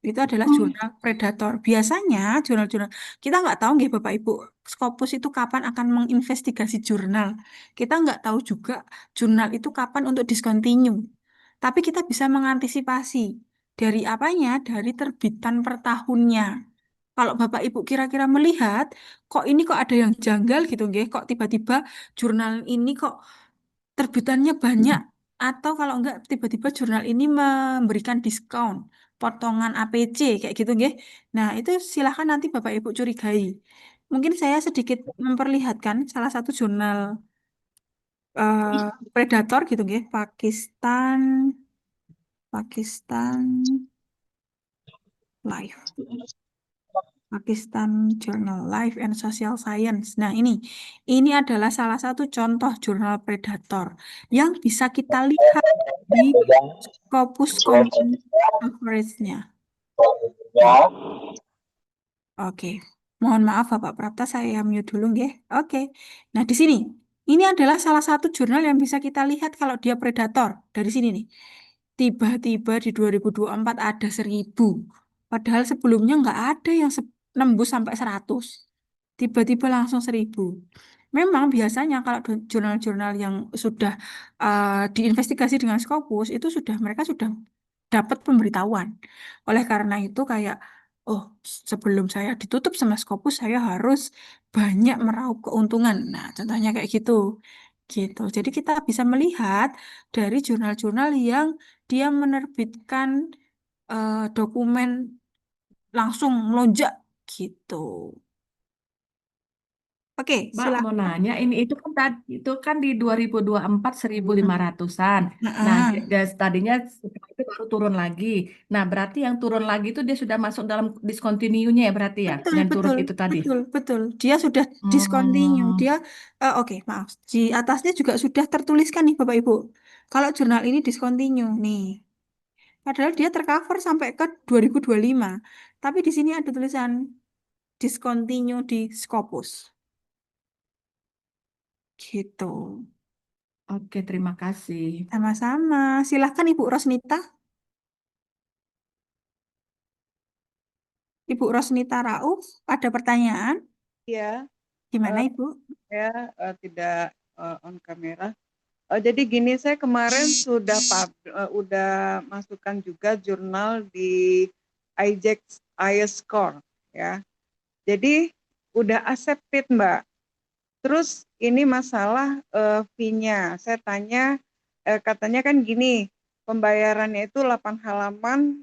S1: Itu adalah jurnal predator. Biasanya jurnal-jurnal kita nggak tahu nggih Bapak Ibu, Scopus itu kapan akan menginvestigasi jurnal. Kita nggak tahu juga jurnal itu kapan untuk discontinue. Tapi kita bisa mengantisipasi dari apanya? Dari terbitan per tahunnya. Kalau Bapak Ibu kira-kira melihat, kok ada yang janggal gitu nggih, kok tiba-tiba jurnal ini kok terbitannya banyak atau kalau enggak tiba-tiba jurnal ini memberikan diskon potongan APC kayak gitu nggih. Nah, itu silahkan nanti Bapak Ibu curigai. Mungkin saya sedikit memperlihatkan salah satu jurnal predator gitu nggih, Pakistan Life. Pakistan Journal Life and Social Science. Nah, ini adalah salah satu contoh jurnal predator yang bisa kita lihat di Scopus Common Average-nya. Oke. Mohon maaf Bapak Prapta, saya mute dulu nggih. Oke. Nah, di sini ini adalah salah satu jurnal yang bisa kita lihat kalau dia predator. Dari sini nih. Tiba-tiba di 2024 ada 1000. Padahal sebelumnya nggak ada yang nembus sampai 100. Tiba-tiba langsung 1000. Memang biasanya kalau jurnal-jurnal yang sudah diinvestigasi dengan Scopus itu mereka sudah dapat pemberitahuan. Oleh karena itu kayak, oh sebelum saya ditutup sama Scopus saya harus banyak meraup keuntungan. Nah contohnya kayak gitu. Gitu. Jadi kita bisa melihat dari jurnal-jurnal yang dia menerbitkan dokumen langsung melonjak gitu. Oke,
S4: Mbak mau
S1: silakan.
S4: nanya, itu kan di 2024 1.500-an. Nah,
S1: Nah,
S4: tadinya setelah itu baru turun lagi. Nah, berarti yang turun lagi itu dia sudah masuk dalam discontinue-nya ya berarti ya,
S1: betul,
S4: yang turun
S1: betul,
S4: itu tadi.
S1: betul, betul. Dia sudah discontinue.
S4: Hmm.
S1: Dia, oke, maaf. Di atasnya juga sudah tertuliskan nih, Bapak Ibu. Kalau jurnal ini discontinue, nih. Padahal dia tercover sampai ke 2025. Tapi di sini ada tulisan discontinue di Scopus. Gitu.
S4: Oke, terima kasih.
S1: Sama-sama. Silahkan Ibu Rosnita. Ibu Rosnita Rauf, ada pertanyaan?
S6: Ya,
S1: Gimana
S6: eh,
S1: Ibu?
S6: saya tidak on kamera. Jadi gini, saya kemarin udah masukkan juga jurnal di IJEX IELTS Score ya. Jadi udah accepted Mbak. Terus ini masalah fee-nya. Saya tanya, katanya kan gini, pembayarannya itu 8 halaman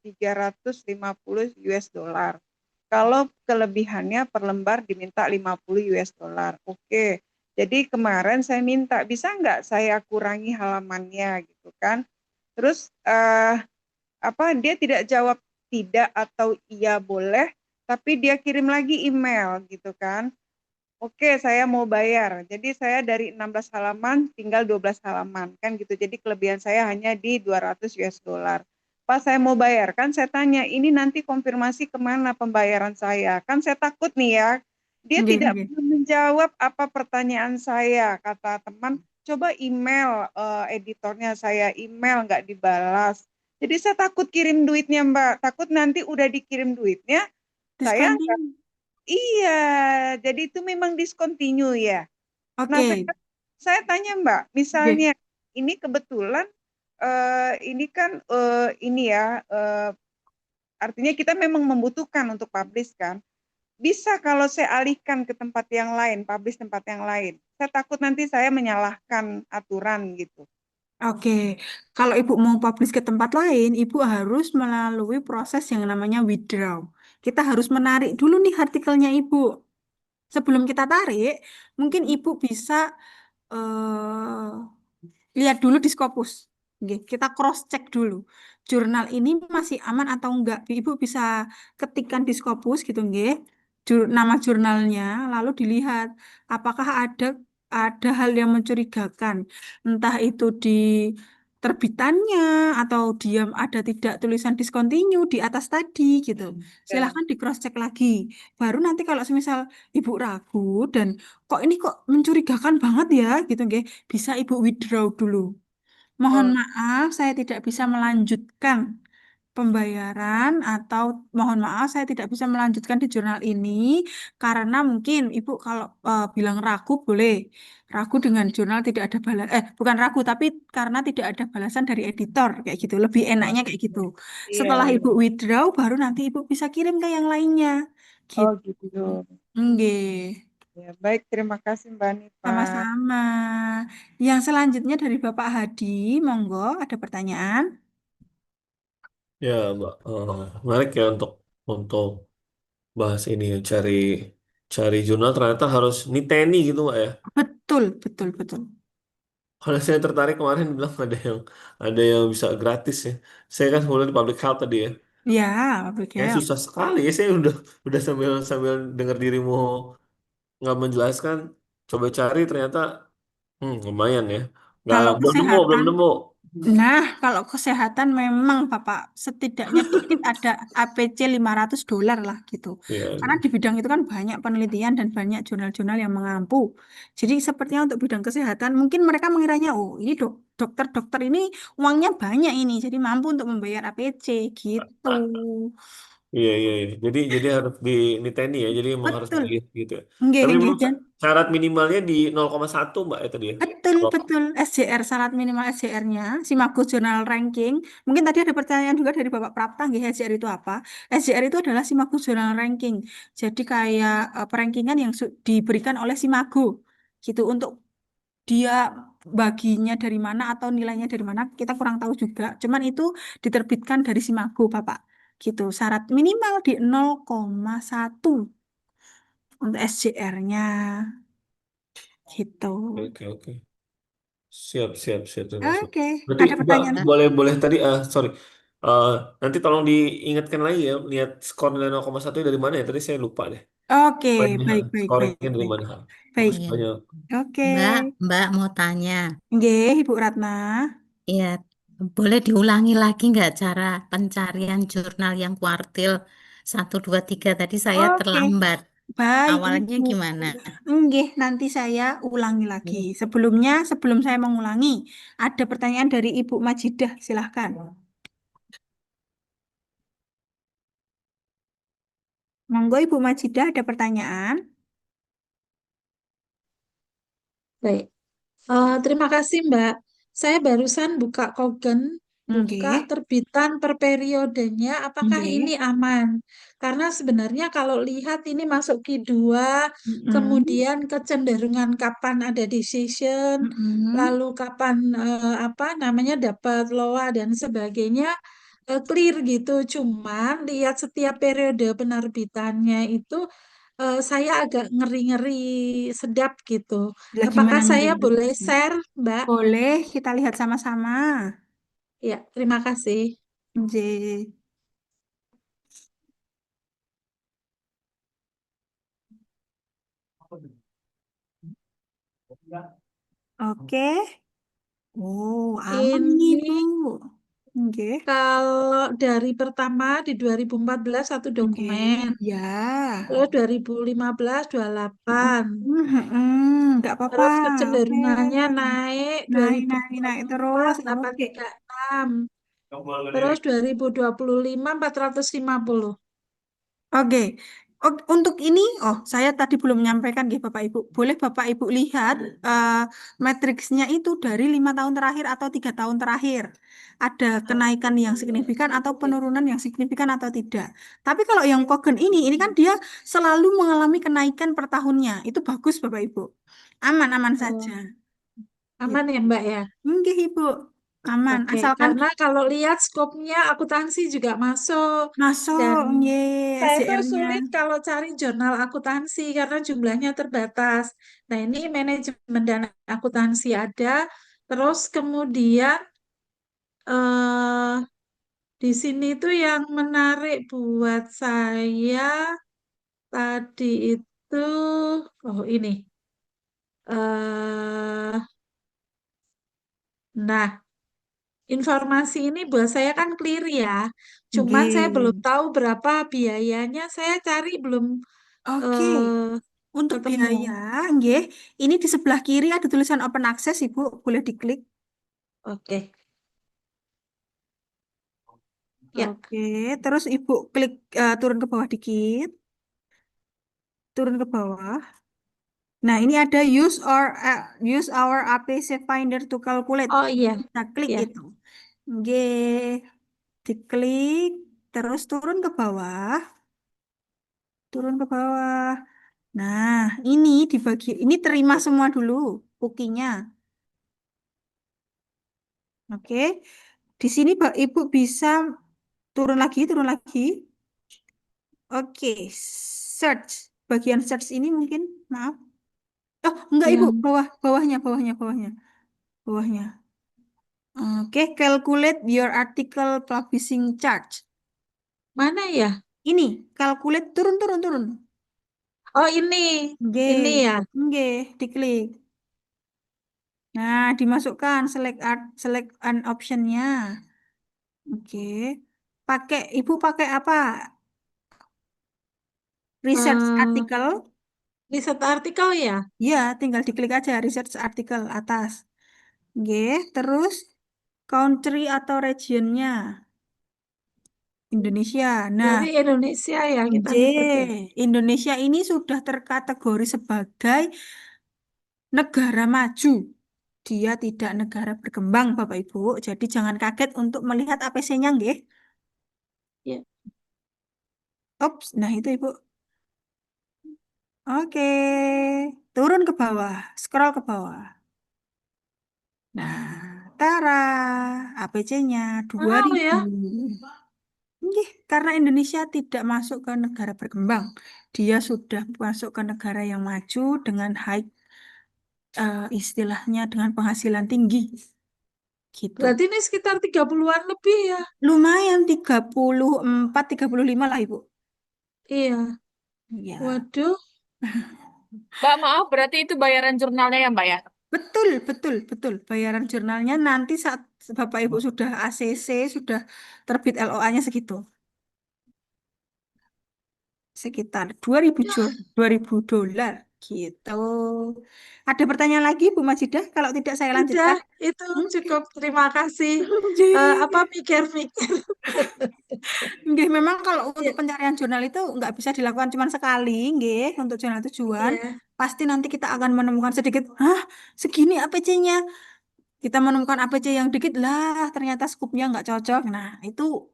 S6: 350 US dollar. Kalau kelebihannya per lembar diminta 50 US dollar. Oke. Jadi kemarin saya minta, bisa nggak saya kurangi halamannya gitu kan. Terus dia tidak jawab tidak atau iya boleh, tapi dia kirim lagi email gitu kan. Oke, saya mau bayar. Jadi saya dari 16 halaman tinggal 12 halaman kan gitu. Jadi kelebihan saya hanya di 200 US dollar. Pas saya mau bayar kan saya tanya, ini nanti konfirmasi kemana pembayaran saya? Kan saya takut nih ya. Dia
S1: Nggih,
S6: tidak
S1: nggih.
S6: menjawab apa pertanyaan saya. Kata teman, coba email editornya saya, email nggak dibalas. Jadi saya takut kirim duitnya Mbak. Takut nanti udah dikirim duitnya, saya
S1: Discontinue.
S6: iya, jadi itu memang discontinue ya. Nah,
S1: Oke.
S6: saya tanya Mbak,
S1: Nggih.
S6: misalnya ini kebetulan ini kan ini ya, artinya kita memang membutuhkan untuk publish kan. Bisa kalau saya alihkan ke tempat yang lain, publish tempat yang lain. Saya takut nanti saya menyalahkan aturan gitu.
S1: Oke, kalau Ibu mau publish ke tempat lain, Ibu harus melalui proses yang namanya withdraw. Kita harus menarik dulu nih artikelnya Ibu. Sebelum kita tarik, mungkin Ibu bisa eh, lihat dulu di Scopus. Nggih, kita cross check dulu. Jurnal ini masih aman atau enggak? Ibu bisa ketikkan di Scopus gitu nggih. Nama jurnalnya lalu dilihat apakah ada hal yang mencurigakan. Entah itu di terbitannya atau diam ada tidak tulisan discontinue di atas tadi gitu.
S6: Ya.
S1: Silahkan di cross check lagi. Baru nanti kalau semisal Ibu ragu dan kok ini kok mencurigakan banget ya gitu nggih, bisa Ibu withdraw dulu. Mohon
S6: Oh,
S1: maaf, saya tidak bisa melanjutkan pembayaran atau mohon maaf, saya tidak bisa melanjutkan di jurnal ini karena mungkin Ibu kalau bilang ragu boleh. Ragu dengan jurnal tidak ada bukan ragu, tapi karena tidak ada balasan dari editor kayak gitu. Lebih enaknya kayak gitu.
S6: iya,
S1: Setelah
S6: iya.
S1: Ibu withdraw, baru nanti Ibu bisa kirim ke yang lainnya.
S6: Oh
S1: Gitu.
S6: gitu.
S1: Nggih.
S6: Ya, baik, terima kasih Mbak Nifa.
S1: Sama-sama. Yang selanjutnya dari Bapak Hadi, monggo ada pertanyaan.
S9: Ya, Mbak, menarik ya untuk bahas ini ya, cari jurnal ternyata harus niteni gitu, Mbak ya.
S1: Betul, betul, betul.
S9: Kalau saya tertarik kemarin bilang ada yang bisa gratis ya. Saya kan sekolah di public health tadi ya.
S1: Ya,
S9: Ya
S1: Abigail.
S9: susah sekali ya. Saya udah sambil sambil dengar dirimu nggak menjelaskan, coba cari ternyata lumayan ya. Nggak
S1: Kalau
S9: belum nemu, belum
S1: kesehatan,
S9: nemu.
S1: nah, kalau kesehatan memang Bapak setidaknya dikit ada APC $500 lah gitu.
S9: Iya,
S1: Karena
S9: iya.
S1: di bidang itu kan banyak penelitian dan banyak jurnal-jurnal yang mengampu. Jadi sepertinya untuk bidang kesehatan mungkin mereka mengiranya, oh ini dokter-dokter ini uangnya banyak ini, jadi mampu untuk membayar APC gitu.
S9: Iya, iya, iya. Jadi harus niteni ya. Jadi emang harus
S1: Betul.
S9: dilihat gitu ya.
S1: Nggih,
S9: Tapi
S1: nggih.
S9: memang syarat minimalnya di 0,1 Mbak itu dia.
S1: Betul, betul. SJR, syarat minimal SJR-nya, Simagus Journal Ranking. Mungkin tadi ada pertanyaan juga dari Bapak Prapta, nggih, SJR itu apa? SJR itu adalah Simagus Journal Ranking. Jadi kayak perankingan yang diberikan oleh Simago. Gitu, untuk dia baginya dari mana atau nilainya dari mana, kita kurang tahu juga. Cuman itu diterbitkan dari Simago, Bapak. Gitu, syarat minimal di 0,1 untuk SJR-nya. Gitu.
S9: Oke, oke. Siap, siap, siap. Terima kasih.
S1: Oke,
S9: Berarti
S1: ada
S9: Mbak
S1: pertanyaan?
S9: boleh tadi, sorry. Eh, Nanti tolong diingatkan lagi ya, lihat skor nilai 0,1 dari mana ya? Tadi saya lupa deh.
S1: Oke,
S9: Poinnya,
S1: baik, baik, baik,
S9: scoringnya dari
S1: baik.
S9: mana?
S1: Baik.
S9: Makasih
S5: Iya.
S9: banyak.
S1: Oke.
S5: Mbak mau tanya.
S1: Nggih, Ibu Ratna.
S5: Iya, boleh diulangi lagi nggak cara pencarian jurnal yang kuartil 1, 2, 3 tadi saya
S1: Oke.
S5: terlambat.
S10: Baik,
S1: Awalnya
S10: Ibu.
S1: gimana?
S10: Nggih, nanti saya ulangi lagi. Sebelum saya mengulangi, ada pertanyaan dari Ibu Majidah, silahkan. Monggo Ibu Majidah, ada pertanyaan?
S11: Baik. Terima kasih, Mbak. Saya barusan buka Kogen, buka
S10: Nggih,
S11: terbitan per periodenya. Apakah ini
S10: nggih.
S11: aman? Karena sebenarnya kalau lihat ini masuk Q2,
S10: Mm-mm,
S11: kemudian kecenderungan kapan ada decision,
S10: mm-mm.
S11: lalu kapan apa namanya dapat LOA dan sebagainya clear gitu. Cuman lihat setiap periode penerbitannya itu saya agak ngeri-ngeri sedap gitu.
S10: Lah
S11: Apakah
S10: gimana
S11: saya
S10: ngeri?
S11: boleh share, Mbak?
S10: Boleh kita lihat sama-sama.
S11: Ya, terima kasih.
S10: Nggih. Oke. Oh, aman nih,
S11: Ini
S10: Bu. Nggih.
S11: kalau dari pertama di 2014 satu
S10: Nggih.
S11: dokumen,
S10: Ya.
S11: terus 2015 28,
S10: Nggak apa-apa.
S11: terus
S10: Oke.
S11: kecenderungannya naik
S10: Naik, naik, naik
S11: 2024
S10: terus. Oke.
S11: 836, terus 2025 450.
S10: Oke. Untuk ini, saya tadi belum menyampaikan ya Bapak Ibu. Boleh Bapak Ibu lihat matriksnya itu dari 5 tahun terakhir atau 3 tahun terakhir. Ada kenaikan yang signifikan atau penurunan yang signifikan atau tidak. Tapi kalau yang Kogen ini kan dia selalu mengalami kenaikan per tahunnya. Itu bagus Bapak Ibu. Aman-aman
S11: Oh,
S10: saja.
S11: aman
S10: Gitu.
S11: ya Mbak ya?
S10: Enggak Ibu. Aman.
S11: Oke,
S10: Asalkan
S11: karena kalau lihat skopnya akuntansi juga masuk dan
S10: masuk, nggih,
S11: saya tuh
S10: SDM-nya.
S11: sulit kalau cari jurnal akuntansi karena jumlahnya terbatas. Nah, ini manajemen dana akuntansi ada, terus kemudian eh di sini tuh yang menarik buat saya tadi itu, oh ini, eh nah informasi ini buat saya kan clear ya. Cuman saya belum
S10: Nggih.
S11: tahu berapa biayanya. Saya cari belum
S10: Oke.
S11: eh,
S10: Untuk
S11: ketemu.
S10: biaya, nggih, ini di sebelah kiri ada tulisan open access, Ibu, boleh diklik.
S11: Oke, ya.
S10: Oke, terus Ibu klik turun ke bawah dikit, turun ke bawah. Nah, ini ada use our APC Finder to calculate.
S11: Oh iya,
S10: Kita klik
S11: ya.
S10: itu. Nggih, diklik, terus turun ke bawah, turun ke bawah. Nah, ini ini terima semua dulu bookingnya. Oke, di sini Ibu bisa turun lagi, turun lagi. Oke, search. Bagian search ini mungkin, maaf. Oh, enggak Ibu,
S11: Yang
S10: bawahnya. Oke, calculate your article publishing charge.
S11: mana ya?
S10: Ini, calculate, turun, turun, turun.
S11: Oh
S10: Oke,
S11: ini ya.
S10: oke, diklik. Nah, dimasukkan select an optionnya. Oke, Ibu pakai apa? Research
S11: Eh,
S10: article.
S11: riset artikel ya.
S10: Ya, tinggal diklik aja research article atas. Oke, terus country atau regionnya Indonesia. Nah,
S11: Dari Indonesia ya kita
S10: J,
S11: ngikutin.
S10: Indonesia ini sudah terkategori sebagai negara maju. Dia tidak negara berkembang, Bapak Ibu. Jadi jangan kaget untuk melihat APC-nya, nggih.
S11: Ya.
S10: Ops, nah itu Ibu. Oke, turun ke bawah, scroll ke bawah. Nah, tara, APC-nya
S11: Wow
S10: 2000.
S11: ya.
S10: Nggih, karena Indonesia tidak masuk ke negara berkembang. Dia sudah masuk ke negara yang maju dengan istilahnya dengan penghasilan tinggi. Gitu.
S11: Berarti ini sekitar 30-an lebih ya.
S10: Lumayan 34, 35 lah, Ibu.
S11: Iya.
S10: Ya.
S11: Waduh.
S7: Mbak, maaf, berarti itu bayaran jurnalnya ya, Mbak ya?
S10: Betul, betul, betul. Bayaran jurnalnya nanti saat Bapak Ibu sudah ACC, sudah terbit LOA-nya segitu. sekitar 2000 dolar gitu. Ada pertanyaan lagi Bu Majidah? Kalau tidak saya
S11: Udah,
S10: lanjutkan.
S11: itu
S10: Hmm?
S11: cukup. Terima kasih. Apa
S10: Nggih.
S11: mikir-mikir?
S10: Nggih, memang kalau untuk
S11: Ya,
S10: pencarian jurnal itu nggak bisa dilakukan cuma sekali, nggih, untuk jurnal tujuan.
S11: ya.
S10: Pasti nanti kita akan menemukan sedikit, hah, segini APC-nya. Kita menemukan APC yang dikit, lah ternyata skupnya nggak cocok. Nah, itu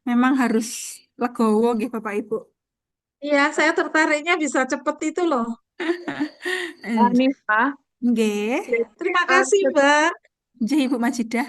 S10: memang harus legowo, nggih, Bapak Ibu.
S11: Iya, saya tertariknya bisa cepet itu loh.
S6: Hanifah,
S10: Nggih,
S11: Ya, terima
S6: eh,
S11: kasih, Mbak.
S10: nggih, Ibu Majidah.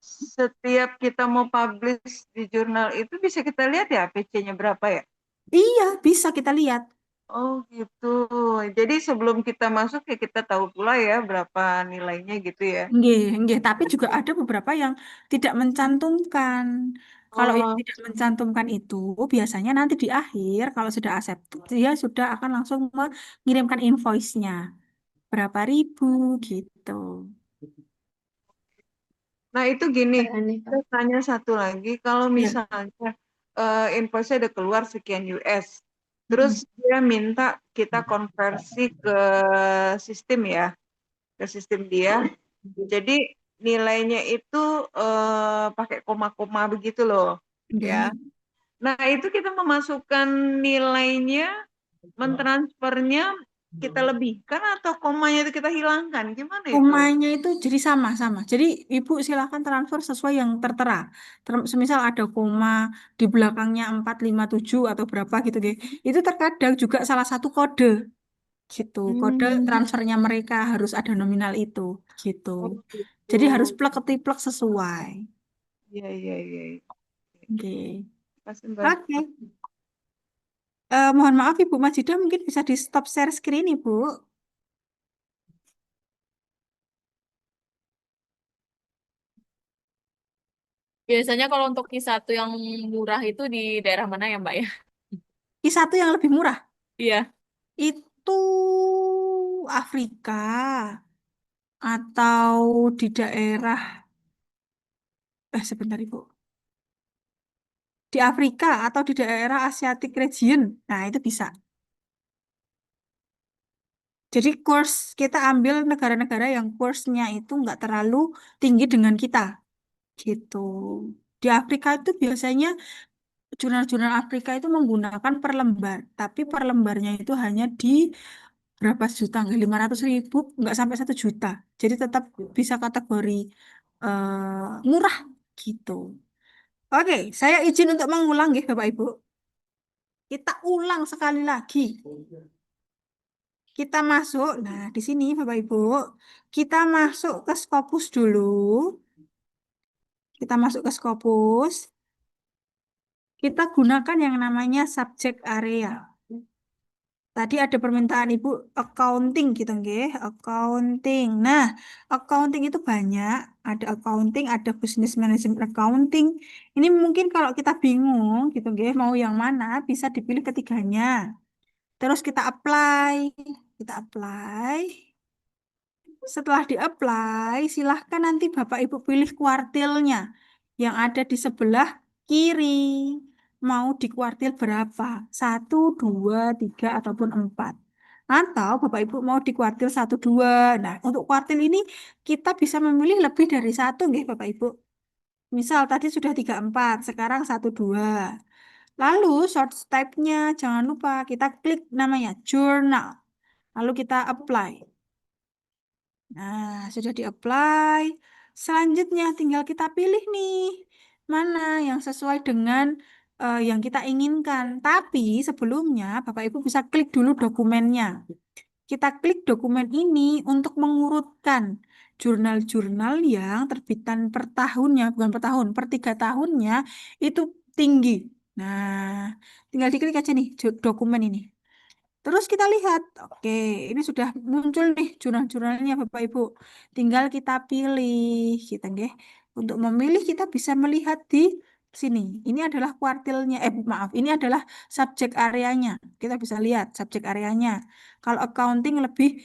S6: setiap kita mau publish di jurnal itu bisa kita lihat ya APC-nya berapa ya?
S10: Iya, bisa kita lihat.
S6: Oh gitu. Jadi sebelum kita masuk ya kita tahu pula ya berapa nilainya gitu ya.
S10: Nggih, nggih, tapi juga ada beberapa yang tidak mencantumkan. Kalau yang
S6: Oh,
S10: tidak mencantumkan itu biasanya nanti di akhir kalau sudah accepted dia sudah akan langsung mengirimkan invoice-nya berapa ribu gitu.
S6: nah itu gini,
S8: Mbak Hanifah.
S6: saya tanya satu lagi, kalau
S10: Ya.
S6: misalnya invoice-nya udah keluar sekian US, terus
S10: Mm.
S6: dia minta kita konversi ke sistem ya, ke sistem dia. Jadi nilainya itu pakai koma-koma begitu loh, ya.
S10: Nggih.
S6: Nah itu kita memasukkan nilainya, mentransfernya kita lebihkan atau komanya itu kita hilangkan, gimana itu?
S10: Komanya itu jadi sama-sama. Jadi Ibu silakan transfer sesuai yang tertera. Semisal ada koma di belakangnya 457 atau berapa gitu, nggih. Itu terkadang juga salah satu kode gitu. Kode transfernya mereka harus ada nominal itu gitu.
S6: Oh gitu.
S10: Jadi harus plek ketiplek sesuai.
S6: Iya, iya, iya.
S10: Oke.
S6: Kasih Mbak.
S10: Oke. Mohon maaf Ibu Majidah mungkin bisa di stop share screen Ibu.
S7: Biasanya kalau untuk Q1 yang murah itu di daerah mana ya, Mbak ya?
S10: I1 yang lebih murah
S7: Iya.
S10: itu Afrika atau di daerah sebentar Ibu. Di Afrika atau di daerah Asiatic region. Nah, itu bisa. Jadi course kita ambil negara-negara yang course-nya itu nggak terlalu tinggi dengan kita. Gitu. Di Afrika itu biasanya jurnal-jurnal Afrika itu menggunakan per lembar, tapi per lembarnya itu hanya di berapa juta, nggak 500.000, nggak sampai 1 juta. Jadi tetap bisa kategori murah gitu. Oke, saya izin untuk mengulang ya Bapak Ibu. Kita ulang sekali lagi. Kita masuk, nah di sini Bapak Ibu, kita masuk ke Scopus dulu. Kita masuk ke Scopus. Kita gunakan yang namanya subject area. Tadi ada permintaan Ibu accounting gitu nggih, accounting. Nah, accounting itu banyak, ada accounting, ada business management accounting. Ini mungkin kalau kita bingung gitu nggih, mau yang mana bisa dipilih ketiganya. Terus kita apply. Kita apply. Setelah di-apply, silahkan nanti Bapak Ibu pilih kuartilnya yang ada di sebelah kiri. Mau di kuartil berapa? 1, 2, 3, ataupun 4. Atau Bapak Ibu mau di kuartil 1, 2. Nah, untuk kuartil ini kita bisa memilih lebih dari satu, nggih Bapak Ibu. Misal tadi sudah 3, 4, sekarang 1, 2. Lalu short type-nya jangan lupa kita klik namanya journal. Lalu kita apply. Nah, sudah di-apply. Selanjutnya tinggal kita pilih nih, mana yang sesuai dengan yang kita inginkan. Tapi sebelumnya Bapak Ibu bisa klik dulu dokumennya. Kita klik dokumen ini untuk mengurutkan jurnal-jurnal yang terbitan per tahunnya, bukan per tahun, per 3 tahunnya itu tinggi. Nah, tinggal diklik aja nih dokumen ini. Terus kita lihat, oke, ini sudah muncul nih jurnal-jurnalnya Bapak Ibu. Tinggal kita pilih, kita nggih. Untuk memilih kita bisa melihat di sini. Ini adalah kuartilnya, maaf, ini adalah subjek areanya. Kita bisa lihat subjek areanya. Kalau accounting lebih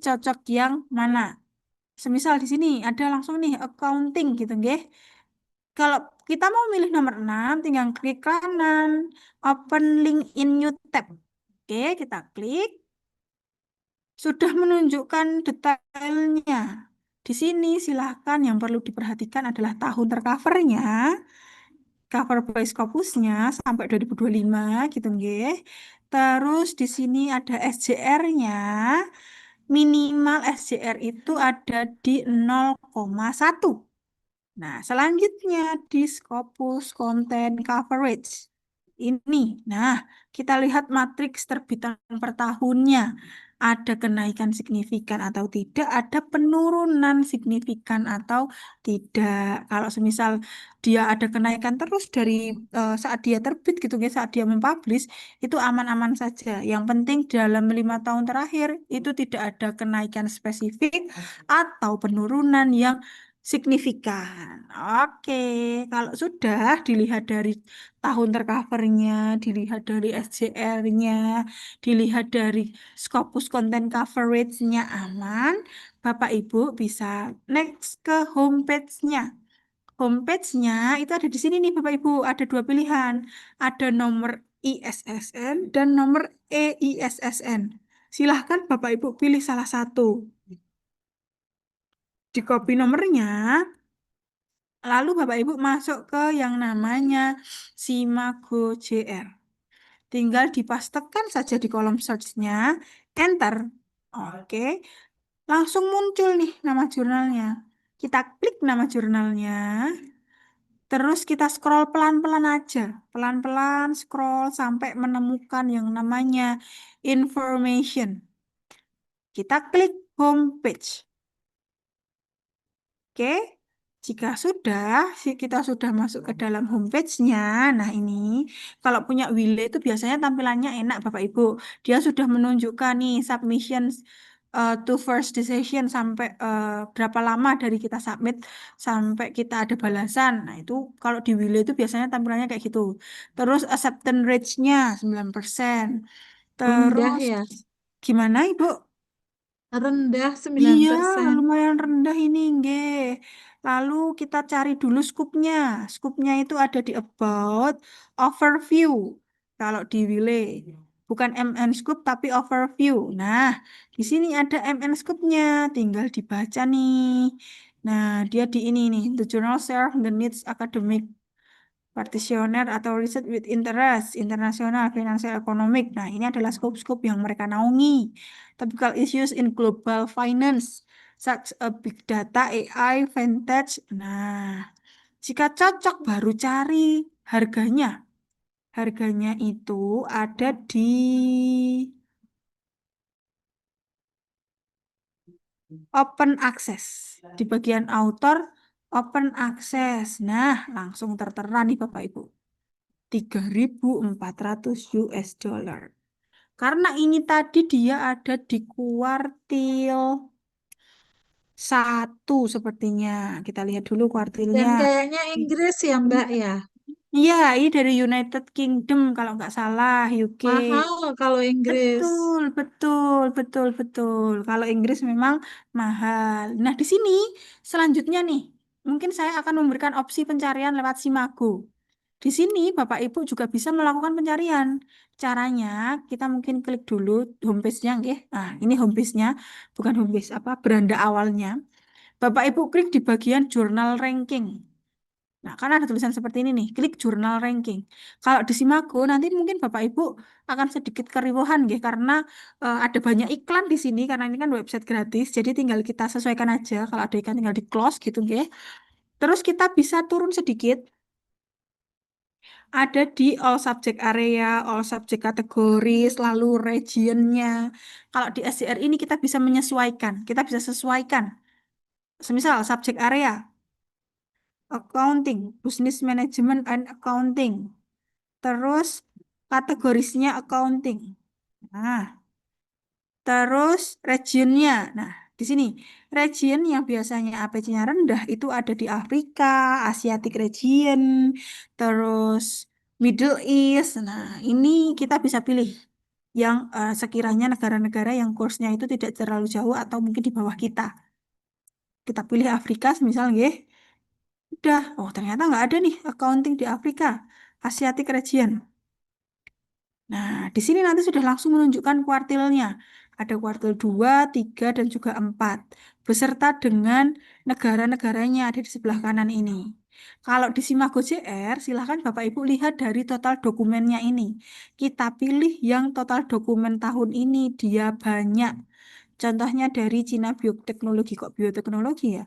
S10: cocok yang mana? Semisal di sini ada langsung nih accounting gitu nggih. Kalau kita mau milih nomor 6, tinggal klik kanan, open link in new tab. Oke, kita klik. Sudah menunjukkan detailnya. Di sini silahkan yang perlu diperhatikan adalah tahun tercovernya, cover by Scopusnya sampai 2025 gitu nggih. Terus di sini ada SJR-nya. Minimal SJR itu ada di 0,1. Nah, selanjutnya di Scopus Content Coverage. Ini, nah, kita lihat matriks terbitan per tahunnya. Ada kenaikan signifikan atau tidak, ada penurunan signifikan atau tidak. Kalau semisal dia ada kenaikan terus dari saat dia terbit gitu ya, saat dia mempublish, itu aman-aman saja. Yang penting dalam 5 tahun terakhir itu tidak ada kenaikan spesifik atau penurunan yang signifikan. Oke, kalau sudah dilihat dari tahun tercovernya, dilihat dari SJR-nya, dilihat dari Scopus Content Coverage-nya aman, Bapak Ibu bisa next ke homepage-nya. Homepage-nya itu ada di sini nih Bapak Ibu, ada 2 pilihan. Ada nomor ISSN dan nomor EISSN. Silahkan Bapak Ibu pilih salah satu. Di copy nomornya, lalu Bapak Ibu masuk ke yang namanya Simago JR. Tinggal dipastekan saja di kolom search-nya, enter. Oke, langsung muncul nih nama jurnalnya. Kita klik nama jurnalnya, terus kita scroll pelan-pelan aja. Pelan-pelan scroll sampai menemukan yang namanya information. Kita klik homepage. Oke, jika sudah, kita sudah masuk ke dalam homepage-nya. Nah ini, kalau punya Wile itu biasanya tampilannya enak Bapak Ibu. Dia sudah menunjukkan nih submissions to first decision sampai berapa lama dari kita submit sampai kita ada balasan. Nah itu kalau di Wile itu biasanya tampilannya kayak gitu. Terus acceptance rate-nya 9%.
S11: Rendah
S10: Terus
S11: ya,
S10: gimana Ibu?
S11: rendah
S10: Iya,
S11: 9%.
S10: lumayan rendah ini, nggih. Lalu kita cari dulu skupnya. Skupnya itu ada di about, overview. Kalau di Relay, bukan MN scoop tapi overview. Nah, di sini ada MN scoopnya, tinggal dibaca nih. Nah, dia di ini nih, the journal serve the needs academic partisioner atau riset with interest, internasional, finansial, ekonomik. Nah, ini adalah skop-skop yang mereka naungi. Topical issues in global finance, such as big data, AI, vintage. Nah, jika cocok baru cari harganya. Harganya itu ada di open access. Di bagian author, open access. Nah, langsung tertera nih Bapak Ibu. 3.400 US dollar. Karena ini tadi dia ada di kuartil 1 sepertinya. Kita lihat dulu
S11: Dan
S10: kuartilnya.
S11: kayaknya Inggris ya Mbak ya.
S10: Iya, ini dari United Kingdom kalau nggak salah, UK.
S11: Mahal kalau Inggris.
S10: Betul, betul, betul, betul. Kalau Inggris memang mahal. Nah, di sini selanjutnya nih, mungkin saya akan memberikan opsi pencarian lewat Simago. Di sini Bapak Ibu juga bisa melakukan pencarian. Caranya kita mungkin klik dulu homepage-nya, nggih. Nah, ini homepage-nya, bukan homepage apa, beranda awalnya. Bapak Ibu klik di bagian jurnal ranking. Nah, kan ada tulisan seperti ini nih, klik jurnal ranking. Kalau di Simago nanti mungkin Bapak Ibu akan sedikit keriuhan nggih karena ada banyak iklan di sini karena ini kan website gratis. Jadi tinggal kita sesuaikan aja. Kalau ada iklan tinggal di close gitu nggih. Terus kita bisa turun sedikit ada di all subject area, all subject kategoris, lalu regionnya. Kalau di SCR ini kita bisa menyesuaikan, kita bisa sesuaikan. Semisal subject area, accounting, business management and accounting. Terus kategorisnya accounting. Nah, terus regionnya. Nah, di sini region yang biasanya APC-nya rendah itu ada di Afrika, Asiatic region, terus Middle East. Nah, ini kita bisa pilih yang sekiranya negara-negara yang kursnya itu tidak terlalu jauh atau mungkin di bawah kita. Kita pilih Afrika, misal nggih. Udah, oh ternyata nggak ada nih accounting di Afrika, Asiatic region. Nah, di sini nanti sudah langsung menunjukkan kuartilnya. Ada kuartil 2, 3, dan juga 4. Beserta dengan negara-negaranya ada di sebelah kanan ini. Kalau di Simago JR, silahkan Bapak Ibu lihat dari total dokumennya ini. Kita pilih yang total dokumen tahun ini, dia banyak. Contohnya dari Cina Bioteknologi. Kok bioteknologi ya?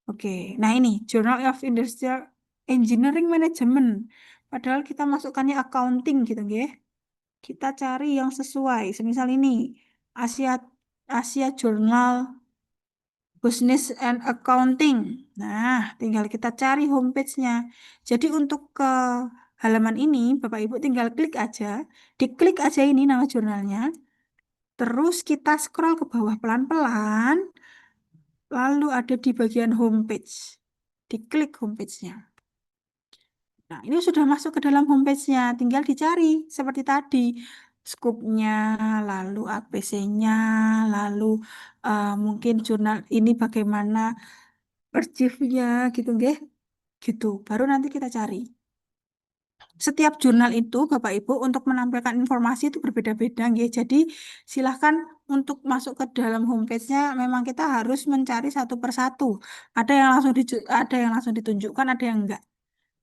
S10: Oke, nah ini Journal of Industrial Engineering Management. Padahal kita masukkannya accounting gitu, nggih. Kita cari yang sesuai. Semisal ini Asia Asia Journal Business and Accounting. Nah, tinggal kita cari homepage-nya. Jadi untuk ke halaman ini, Bapak Ibu tinggal klik aja. Diklik aja ini nama jurnalnya. Terus kita scroll ke bawah pelan-pelan. Lalu ada di bagian homepage. Diklik homepage-nya. Nah, ini sudah masuk ke dalam homepage-nya. Tinggal dicari seperti tadi. Scoop-nya, lalu APC-nya, lalu mungkin jurnal ini bagaimana archive-nya gitu, nggih. Gitu. Baru nanti kita cari. Setiap jurnal itu, Bapak Ibu, untuk menampilkan informasi itu berbeda-beda, nggih. Jadi, silahkan untuk masuk ke dalam homepage-nya, memang kita harus mencari satu persatu. Ada yang langsung ditunjukkan, ada yang enggak.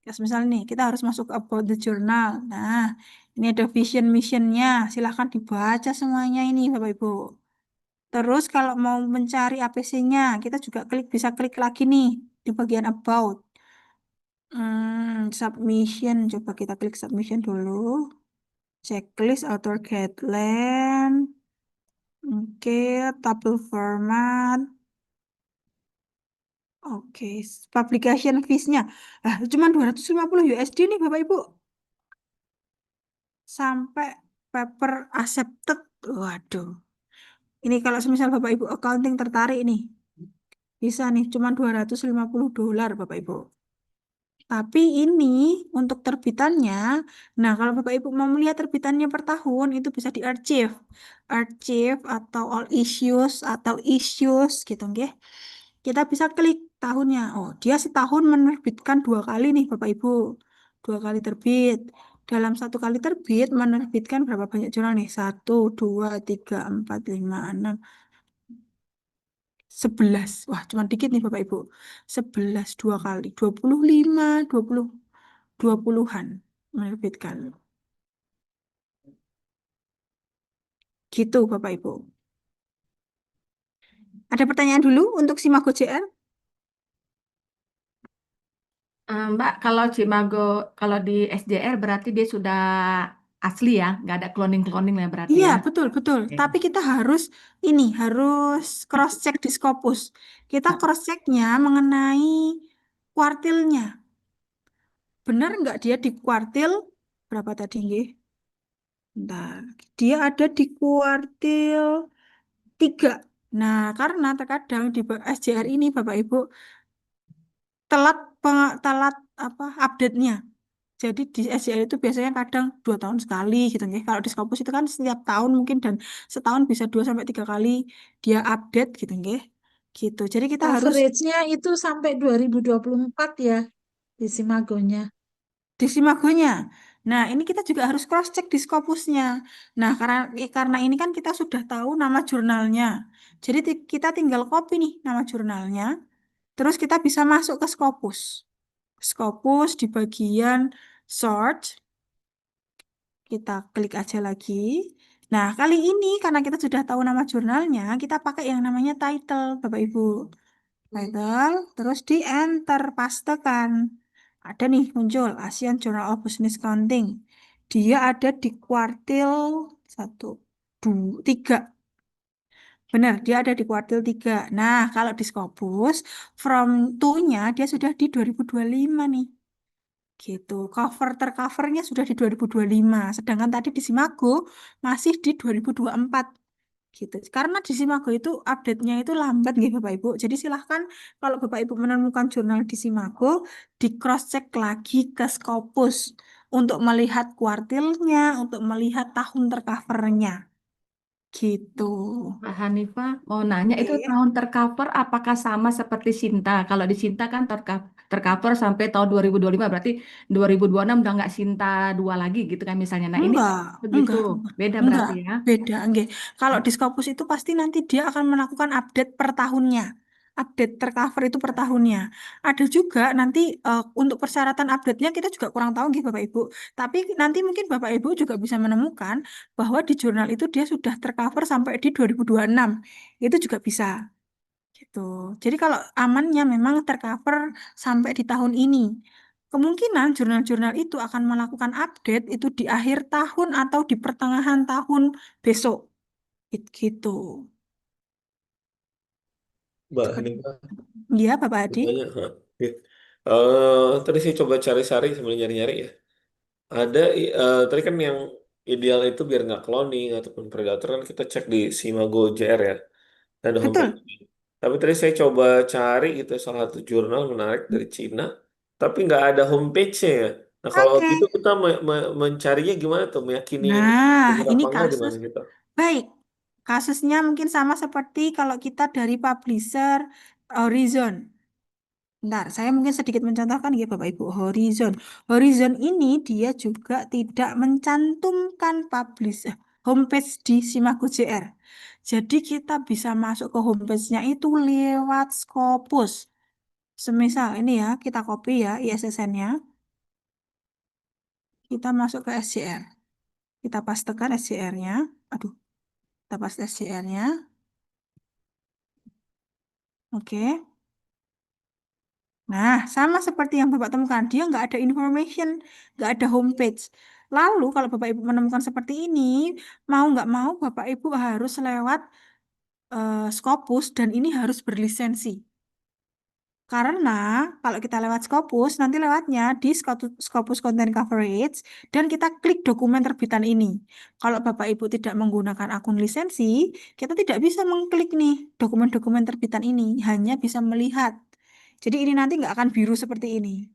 S10: Ya, misalnya nih, kita harus masuk ke about the journal. Nah, ini ada vision missionnya. Silahkan dibaca semuanya ini, Bapak Ibu. Terus kalau mau mencari APC-nya, kita juga bisa klik lagi nih di bagian about. Submission. Coba kita klik submission dulu. Checklist, author guideline. Oke, tabel format. Oke, publication fees-nya. Cuma 250 USD nih Bapak Ibu. Sampai paper accepted. Waduh. Ini kalau semisal Bapak Ibu accounting tertarik nih. Bisa nih, cuma $250 Bapak Ibu. Tapi ini untuk terbitannya, nah kalau Bapak Ibu mau melihat terbitannya per tahun, itu bisa di archive. Archive atau all issues atau issues gitu, nggih. Kita bisa klik tahunnya. Oh, dia setahun menerbitkan 2 kali nih Bapak Ibu. 2 kali terbit. Dalam 1 kali terbit menerbitkan berapa banyak jurnal nih? 1, 2, 3, 4, 5, 6, 11. Wah, cuma dikit nih Bapak Ibu. 11 2 kali. 25, 20, 20-an menerbitkan. Gitu Bapak Ibu. Ada pertanyaan dulu untuk Simago JR?
S4: Mbak, kalau Cimago, kalau di SJR berarti dia sudah asli ya, nggak ada cloning-cloning ya berarti
S10: Iya,
S4: ya.
S10: betul, betul.
S4: Oke.
S10: Tapi kita harus cross-check di Scopus. Kita
S4: Nah,
S10: cross-checknya mengenai kuartilnya. Benar nggak dia di kuartil berapa tadi, nggih? Bentar. Dia ada di kuartil 3. Nah, karena terkadang di SJR ini, Bapak Ibu, telat apa update-nya. Jadi di SJR itu biasanya kadang 2 tahun sekali gitu nggih. Kalau di Scopus itu kan setiap tahun mungkin dan setahun bisa 2 sampai 3 kali dia update gitu nggih. Gitu. Jadi kita harus
S11: Coverage-nya itu sampai 2024 ya di Simagonya.
S10: di Simagonya. Nah, ini kita juga harus cross check di Scopusnya. Nah, karena ini kan kita sudah tahu nama jurnalnya. Jadi kita tinggal copy nih nama jurnalnya. Terus kita bisa masuk ke Scopus. Scopus di bagian search. Kita klik aja lagi. Nah, kali ini karena kita sudah tahu nama jurnalnya, kita pakai yang namanya title, Bapak Ibu. Title, terus di enter, pastekan. Ada nih muncul Asian Journal of Business Counting. Dia ada di kuartil 1, 2, 3. Benar, dia ada di kuartil 3. Nah, kalau di Scopus, from to-nya dia sudah di 2025 nih. Gitu. Cover tercovernya sudah di 2025. Sedangkan tadi di Simago masih di 2024. Gitu. Karena di Simago itu update-nya itu lambat nggih Bapak Ibu. Jadi silahkan kalau Bapak Ibu menemukan jurnal di Simago, di cross check lagi ke Scopus untuk melihat kuartilnya, untuk melihat tahun tercovernya. Gitu.
S4: Mbak Hanifah mau nanya itu
S10: Oke.
S4: tahun tercover apakah sama seperti Sinta? Kalau di Sinta kan tercover sampai tahun 2025 berarti 2026 udah nggak Sinta 2 lagi gitu kan misalnya. Nah ini
S10: Enggak,
S4: begitu
S10: enggak,
S4: beda
S10: enggak,
S4: berarti ya.
S10: beda, enggak. Kalau di Scopus itu pasti nanti dia akan melakukan update per tahunnya. Update tercover itu per tahunnya. Ada juga nanti untuk persyaratan update-nya kita juga kurang tahu gitu Bapak Ibu. Tapi nanti mungkin Bapak Ibu juga bisa menemukan bahwa di jurnal itu dia sudah tercover sampai di 2026. Itu juga bisa. Gitu. Jadi kalau amannya memang tercover sampai di tahun ini. Kemungkinan jurnal-jurnal itu akan melakukan update itu di akhir tahun atau di pertengahan tahun besok. Gitu.
S9: Mbak
S10: Seperti
S9: Hanifah,
S10: ya, Bapak Adi.
S9: tanya. Oke. Tadi saya coba cari-cari sambil nyari-nyari ya. Ada, tadi kan yang ideal itu biar nggak cloning ataupun predator kan kita cek di Simago JR ya. Ada homepage.
S10: Betul.
S9: Tapi tadi saya coba cari itu salah satu jurnal menarik dari Cina, tapi nggak ada homepage-nya ya. Nah kalau
S10: Oke.
S9: gitu kita mencarinya gimana tuh, meyakini ini
S10: Nah,
S9: benar
S10: ini
S9: apa enggak di
S10: kasus
S9: mana kita?
S10: baik. Kasusnya mungkin sama seperti kalau kita dari publisher Horizon. Bentar, saya mungkin sedikit mencontohkan ya Bapak Ibu. Horizon. Horizon ini dia juga tidak mencantumkan homepage di Simago JR. Jadi kita bisa masuk ke homepage-nya itu lewat Scopus. Semisal ini ya, kita copy ya ISSN-nya. Kita masuk ke SJR. Kita pastekan SJR-nya. Aduh, kita paste SJR-nya. Oke. Nah, sama seperti yang Bapak temukan, dia nggak ada information, nggak ada homepage. Lalu kalau Bapak Ibu menemukan seperti ini, mau nggak mau Bapak Ibu harus lewat Scopus dan ini harus berlisensi. Karena kalau kita lewat Scopus, nanti lewatnya di Scopus Content Coverage dan kita klik dokumen terbitan ini. Kalau Bapak Ibu tidak menggunakan akun lisensi, kita tidak bisa mengklik nih dokumen-dokumen terbitan ini, hanya bisa melihat. Jadi ini nanti nggak akan biru seperti ini.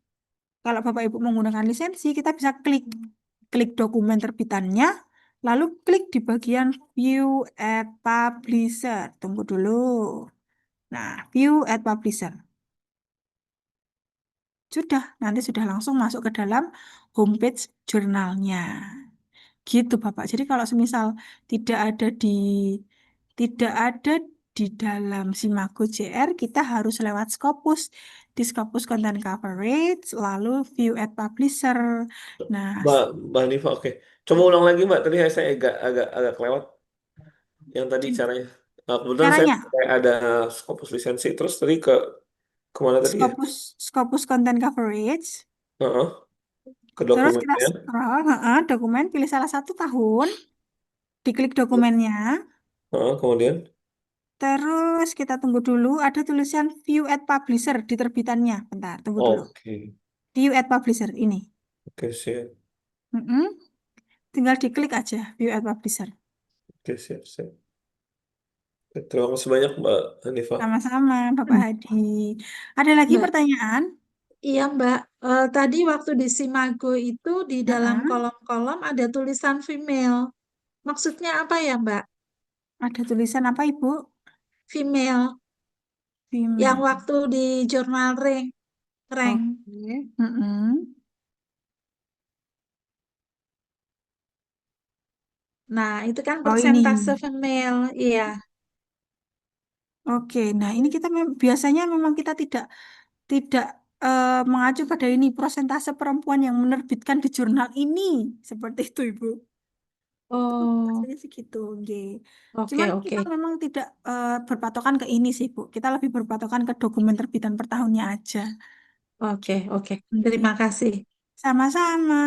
S10: Kalau Bapak Ibu menggunakan lisensi, kita bisa klik dokumen terbitannya, lalu klik di bagian View at Publisher. Tunggu dulu. Nah, View at Publisher. Sudah, nanti sudah langsung masuk ke dalam homepage jurnalnya. Gitu, Bapak. Jadi kalau semisal tidak ada di tidak ada di dalam Simago JR, kita harus lewat Scopus. Di Scopus Content Coverage, lalu View at Publisher. Nah,
S9: Mbak Mbak Hanifah, oke. Coba ulang lagi Mbak. Tadi saya agak kelewat yang tadi caranya. Nah, kebetulan saya
S10: caranya
S9: kayak ada Scopus lisensi. Terus tadi ke kemana tadi ya?
S10: Scopus Content Coverage.
S9: Heeh, ke
S10: Terus kita
S9: dokumennya.
S10: scroll, dokumen, pilih salah satu tahun, diklik dokumennya.
S9: Kemudian.
S10: Terus kita tunggu dulu, ada tulisan View at Publisher di terbitannya. Bentar, tunggu dulu.
S9: Oke,
S10: View at Publisher ini.
S9: oke siap,
S10: Mm-mm. Tinggal diklik aja View at Publisher.
S9: oke siap, siap. Terima kasih banyak Mbak Hanifah.
S10: Sama-sama, Bapak Hadi. Ada lagi
S11: Mbak,
S10: pertanyaan?
S11: iya Mbak. Tadi waktu di Simago itu di dalam
S10: Heeh.
S11: kolom-kolom ada tulisan female. Maksudnya apa ya Mbak?
S10: Ada tulisan apa, Ibu?
S11: Female. Yang
S10: Female.
S11: waktu di jurnal rank.
S10: Oke. Mm-mm.
S11: Nah, itu kan
S10: Oh, ini.
S11: persentase female. Iya.
S10: Oke. Nah, ini kita biasanya memang kita tidak tidak mengacu pada ini persentase perempuan yang menerbitkan di jurnal ini. Seperti itu, Ibu.
S11: Oh,
S10: Biasanya sih gitu, nggih.
S11: oke,
S10: Cuman
S11: oke.
S10: kita memang tidak berpatokan ke ini sih, Bu. Kita lebih berpatokan ke dokumen terbitan per tahunnya aja.
S11: Oke, oke.
S10: Nggih.
S11: Terima kasih.
S10: Sama-sama.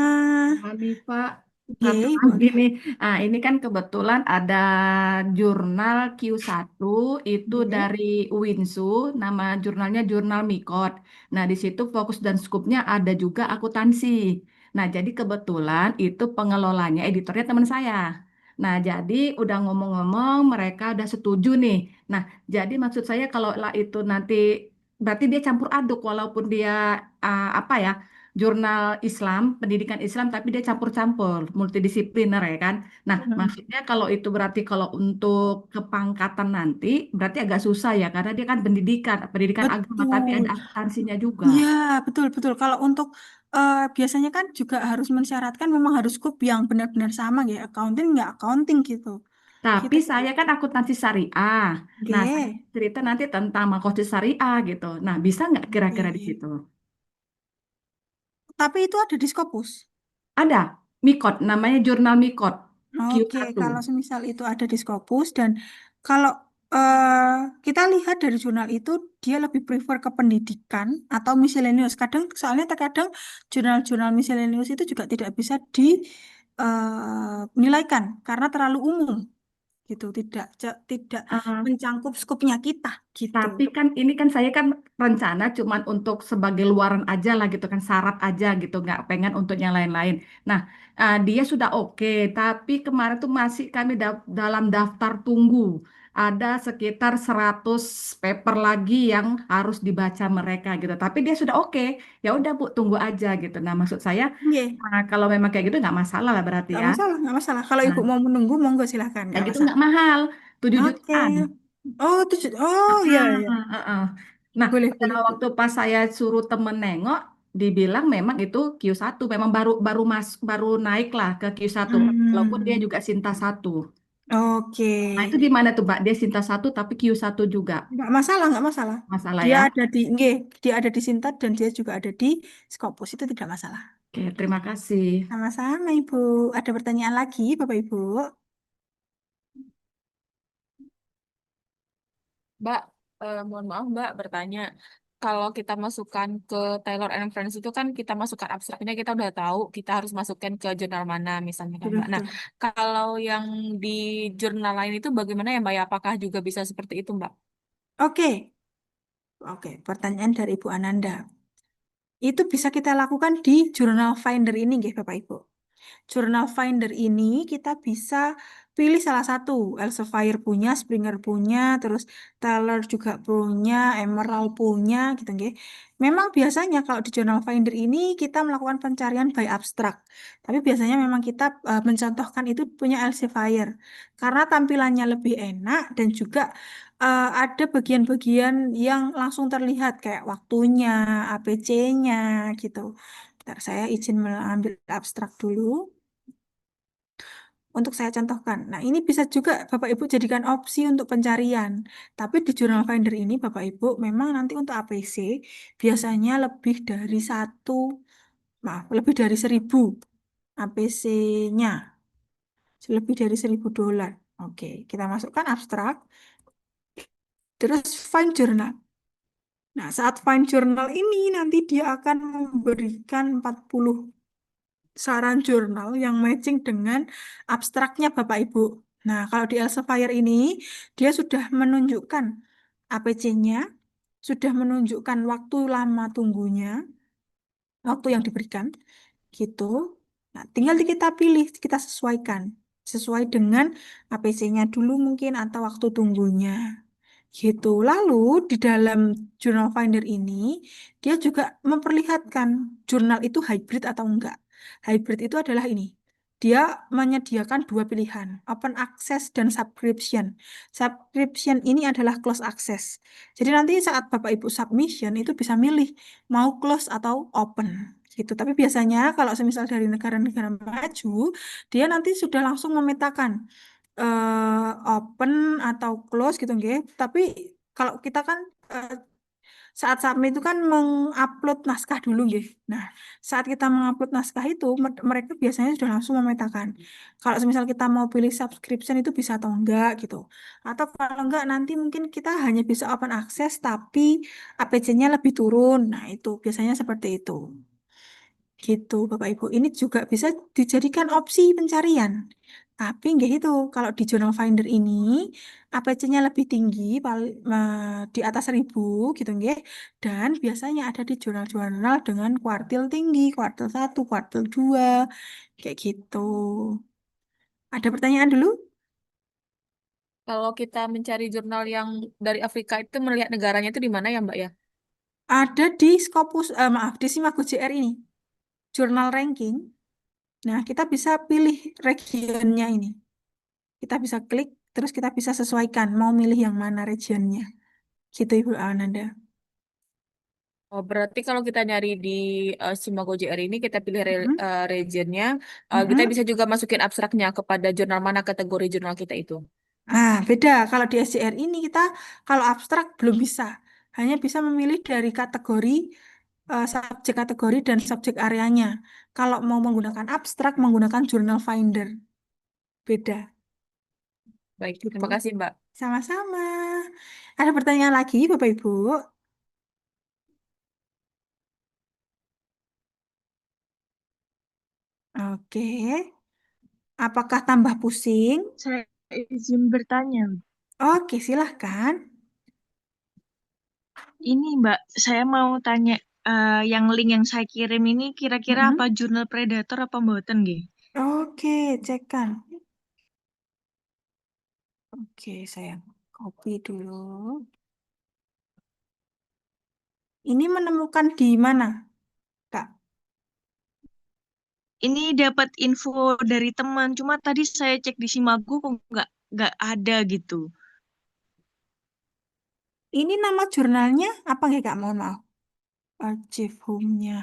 S4: Pak, satu
S10: Nggih,
S4: lagi
S10: boleh.
S4: nih. Nah, ini kan kebetulan ada jurnal Q1 itu
S10: Nggih.
S4: dari Winsu, nama jurnalnya Jurnal Mikot. Nah, di situ fokus dan skupnya ada juga akuntansi. Nah, jadi kebetulan itu pengelolanya, editornya teman saya. Nah, jadi udah ngomong-ngomong, mereka udah setuju nih. Nah, jadi maksud saya kalau lah itu nanti berarti dia campur aduk walaupun dia apa ya? jurnal Islam, pendidikan Islam, tapi dia campur-campur, multidisipliner ya kan. Nah, maksudnya kalau itu berarti kalau untuk kepangkatan nanti, berarti agak susah ya, karena dia kan pendidikan agama, tapi ada
S10: Betul.
S4: akuntansinya juga.
S10: Iya, betul, betul. Kalau untuk biasanya kan juga harus mensyaratkan memang harus scope yang benar-benar sama ya. Accounting nggak accounting gitu.
S4: Tapi
S10: Gitu.
S4: saya kan akuntansi syariah. Nah, saya
S10: Oke.
S4: cerita nanti tentang makosis syariah gitu. Nah, bisa nggak kira-kira di
S10: Oke.
S4: situ?
S10: Tapi itu ada di Scopus.
S4: Ada, Mikot, namanya jurnal Mikot,
S10: Oke,
S4: Q1.
S10: kalau semisal itu ada di Scopus dan kalau kita lihat dari jurnal itu dia lebih prefer ke pendidikan atau miscellaneous. Kadang soalnya terkadang jurnal-jurnal miscellaneous itu juga tidak bisa dinilaikan karena terlalu umum gitu, tidak
S4: Eh,
S10: mencangkup skopnya kita gitu.
S4: Tapi kan ini kan saya kan rencana cuman untuk sebagai luaran aja lah gitu kan, syarat aja gitu, nggak pengen untuk yang lain-lain. Nah, dia sudah oke, tapi kemarin tuh masih kami dalam daftar tunggu. Ada sekitar 100 paper lagi yang harus dibaca mereka gitu. Tapi dia sudah oke, ya udah Bu, tunggu aja gitu. Nah, maksud saya
S10: Oke,
S4: kalau memang kayak gitu nggak masalah lah berarti
S10: nggak
S4: ya.
S10: masalah, nggak masalah. Kalau
S4: Nah,
S10: ibu mau menunggu, monggo silahkan,
S4: kayak
S10: nggak
S4: gitu nggak
S10: masalah.
S4: mahal, 7
S10: Oke.
S4: jutaan.
S10: Oh, oh iya, iya.
S4: Heeh. Nah,
S10: Boleh,
S4: pada
S10: boleh, Bu.
S4: waktu pas saya suruh temen nengok, dibilang memang itu Q1, memang baru naik lah ke Q1, walaupun dia
S10: Hmm,
S4: juga Sinta 1.
S10: oke.
S4: Nah, itu gimana tuh, Mbak? Dia Sinta 1 tapi Q1 juga.
S10: Nggak masalah, nggak masalah.
S4: Masalah
S10: Dia
S4: ya?
S10: ada di, nggih, dia ada di Sintat dan dia juga ada di Scopus. Itu tidak masalah.
S4: Oke, terima kasih.
S10: Sama-sama, Ibu. Ada pertanyaan lagi, Bapak Ibu?
S7: Mbak, mohon maaf Mbak bertanya. Kalau kita masukkan ke Taylor and Friends itu kan kita masukkan abstraknya kita udah tahu kita harus masukkan ke jurnal mana misalnya kan
S10: Betul,
S7: Mbak. Nah,
S10: betul.
S7: kalau yang di jurnal lain itu bagaimana ya Mbak ya? Apakah juga bisa seperti itu Mbak?
S10: Oke, oke. Pertanyaan dari Ibu Ananda. Itu bisa kita lakukan di Journal Finder ini, nggih, Bapak Ibu. Journal Finder ini kita bisa pilih salah satu. Elsevier punya, Springer punya, terus Taylor juga punya, Emerald punya, gitu nggih. Memang biasanya kalau di Journal Finder ini kita melakukan pencarian by abstract. Tapi biasanya memang kita mencontohkan itu punya Elsevier. Karena tampilannya lebih enak dan juga ada bagian-bagian yang langsung terlihat kayak waktunya, APC-nya gitu. Bentar, saya izin mengambil abstrak dulu untuk saya contohkan. Nah, ini bisa juga Bapak Ibu jadikan opsi untuk pencarian. Tapi di Journal Finder ini Bapak Ibu memang nanti untuk APC biasanya lebih dari lebih dari 1.000 APC-nya, lebih dari $1.000. Oke, kita masukkan abstrak, terus find journal. Nah, saat find journal ini nanti dia akan memberikan 40 saran jurnal yang matching dengan abstraknya Bapak Ibu. Nah, kalau di Elsevier ini, dia sudah menunjukkan APC-nya, sudah menunjukkan waktu lama tunggunya, waktu yang diberikan, gitu. Nah, tinggal kita pilih, kita sesuaikan. Sesuai dengan APC-nya dulu mungkin atau waktu tunggunya. Gitu. Lalu di dalam Journal Finder ini, dia juga memperlihatkan jurnal itu hybrid atau enggak. Hybrid itu adalah ini. Dia menyediakan dua pilihan, open access dan subscription. Subscription ini adalah close access. Jadi nanti saat Bapak Ibu submission itu bisa milih mau close atau open. Gitu. Tapi biasanya kalau semisal dari negara-negara maju, dia nanti sudah langsung memetakan open atau close gitu nggih. Tapi kalau kita kan saat submit itu kan mengupload naskah dulu nggih. Nah, saat kita mengupload naskah itu mereka biasanya sudah langsung memetakan. Kalau semisal kita mau pilih subscription itu bisa atau enggak gitu. Atau kalau enggak nanti mungkin kita hanya bisa open access tapi APC-nya lebih turun. Nah, itu biasanya seperti itu. Gitu, Bapak Ibu. Ini juga bisa dijadikan opsi pencarian. Tapi nggak itu, kalau di Journal Finder ini APC-nya lebih tinggi, di atas 1.000 gitu nggih. Dan biasanya ada di jurnal-jurnal dengan kuartil tinggi, kuartil 1, kuartil 2, kayak gitu. Ada pertanyaan dulu?
S7: Kalau kita mencari jurnal yang dari Afrika itu melihat negaranya itu di mana ya Mbak ya?
S10: Ada di Scopus, maaf, di Simago JR ini. jurnal ranking. Nah, kita bisa pilih regionnya ini. Kita bisa klik, terus kita bisa sesuaikan mau milih yang mana regionnya. Gitu Ibu Ananda.
S7: Oh, berarti kalau kita nyari di Simago JR ini, kita pilih
S10: Mm-mm.
S7: regionnya, kita
S10: Mm-mm.
S7: bisa juga masukin abstraknya kepada jurnal mana kategori jurnal kita itu.
S10: Beda. Kalau di SJR ini kita kalau abstrak belum bisa. Hanya bisa memilih dari kategori, subjek kategori dan subjek areanya. Kalau mau menggunakan abstrak, menggunakan Journal Finder. Beda.
S7: Baik,
S10: Gitu.
S7: terima kasih, Mbak.
S10: Sama-sama. Ada pertanyaan lagi, Bapak Ibu? Oke. Apakah tambah pusing?
S12: Saya izin bertanya.
S10: Oke, silahkan.
S12: Ini Mbak, saya mau tanya yang link yang saya kirim ini kira-kira
S10: Mm-mm.
S12: apa jurnal Predator apa mboten nggih?
S10: Oke, cekkan. Oke, saya copy dulu. Ini menemukan di mana, Kak?
S12: Ini dapat info dari teman, cuma tadi saya cek di Simago kok nggak ada gitu.
S10: Ini nama jurnalnya apa nggak, Kak? Mohon maaf. Archive home-nya.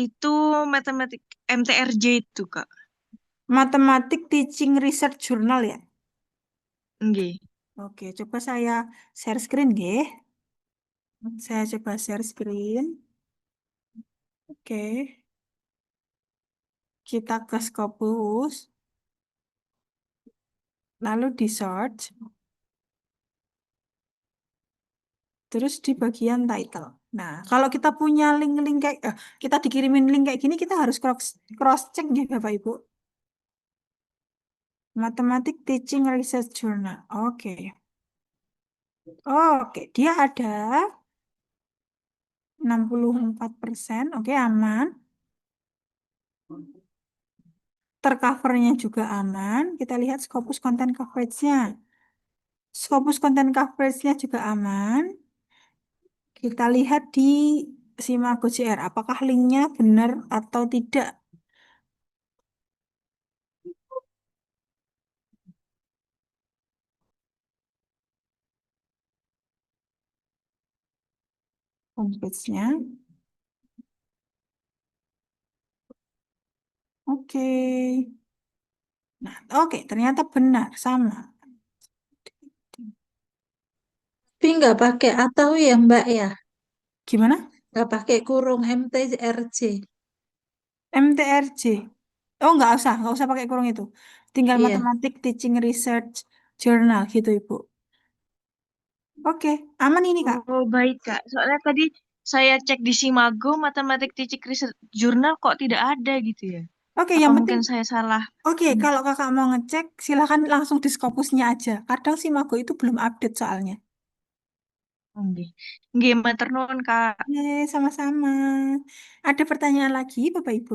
S12: Itu matematik MTRJ itu, Kak.
S10: Mathematic Teaching Research Journal ya?
S12: Nggih.
S10: Oke, coba saya share screen, nggih. Saya coba share screen. Oke, kita ke Scopus, lalu di search, terus di bagian title. Nah, kalau kita punya link-link kayak, kita dikirimin link kayak gini, kita harus cross check ya, Bapak Ibu. Mathematic Teaching Research Journal. Oke. Oke, dia ada 64%. Oke, aman. Tercovernya juga aman. Kita lihat Scopus Content Coverage-nya. Scopus Content Coverage-nya juga aman. Kita lihat di Simago JR, apakah linknya benar atau tidak. Homepage-nya. Oke. Nah, oke, ternyata benar, sama.
S11: Tapi nggak pakai atau ya Mbak ya?
S10: Gimana?
S11: Nggak pakai kurung MTRJ.
S10: MTRJ. Oh, nggak usah pakai kurung itu. Tinggal
S11: Iya.
S10: Mathematic Teaching Research Journal gitu, Ibu. Oke, aman ini, Kak.
S12: Oh, baik, Kak. Soalnya tadi saya cek di Simago Matematik Teaching Research Journal kok tidak ada gitu ya.
S10: Oke,
S12: Apa
S10: yang penting,
S12: mungkin saya salah?
S10: oke, kalau kakak mau ngecek, silahkan langsung di Scopusnya aja. Kadang Simago itu belum update soalnya.
S12: Nggih. Nggih, matur nuwun, Kak.
S10: Sama-sama. Ada pertanyaan lagi, Bapak Ibu?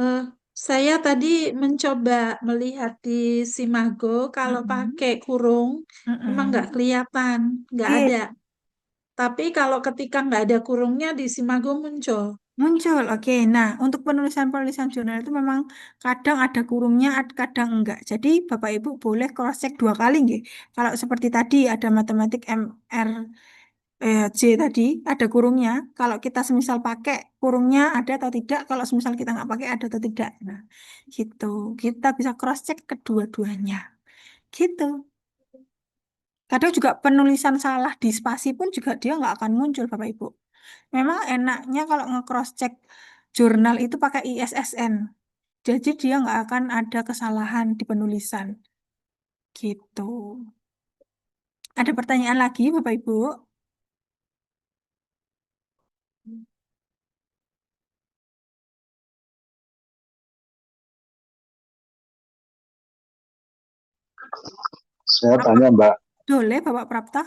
S11: Eh, saya tadi mencoba melihat di Simago kalau
S10: Mm-mm.
S11: pakai kurung memang nggak
S10: Mm-mm.
S11: kelihatan, nggak
S10: Oke,
S11: ada. Tapi kalau ketika nggak ada kurungnya di Simago muncul.
S10: muncul. Oke, nah untuk penulisan-penulisan jurnal itu memang kadang ada kurungnya, kadang enggak. Jadi Bapak Ibu boleh cross-check 2 kali, nggih. Kalau seperti tadi ada matematik MR J tadi ada kurungnya. Kalau kita semisal pakai kurungnya ada atau tidak, kalau semisal kita nggak pakai ada atau tidak. Nah, gitu. Kita bisa cross-check kedua-duanya. Gitu. Kadang juga penulisan salah di spasi pun juga dia nggak akan muncul, Bapak Ibu. Memang enaknya kalau nge-cross check jurnal itu pakai ISSN. Jadi dia nggak akan ada kesalahan di penulisan. Gitu. Ada pertanyaan lagi, Bapak Ibu?
S13: Saya
S10: Apa?
S13: tanya Mbak,
S10: Boleh, Bapak Prapta?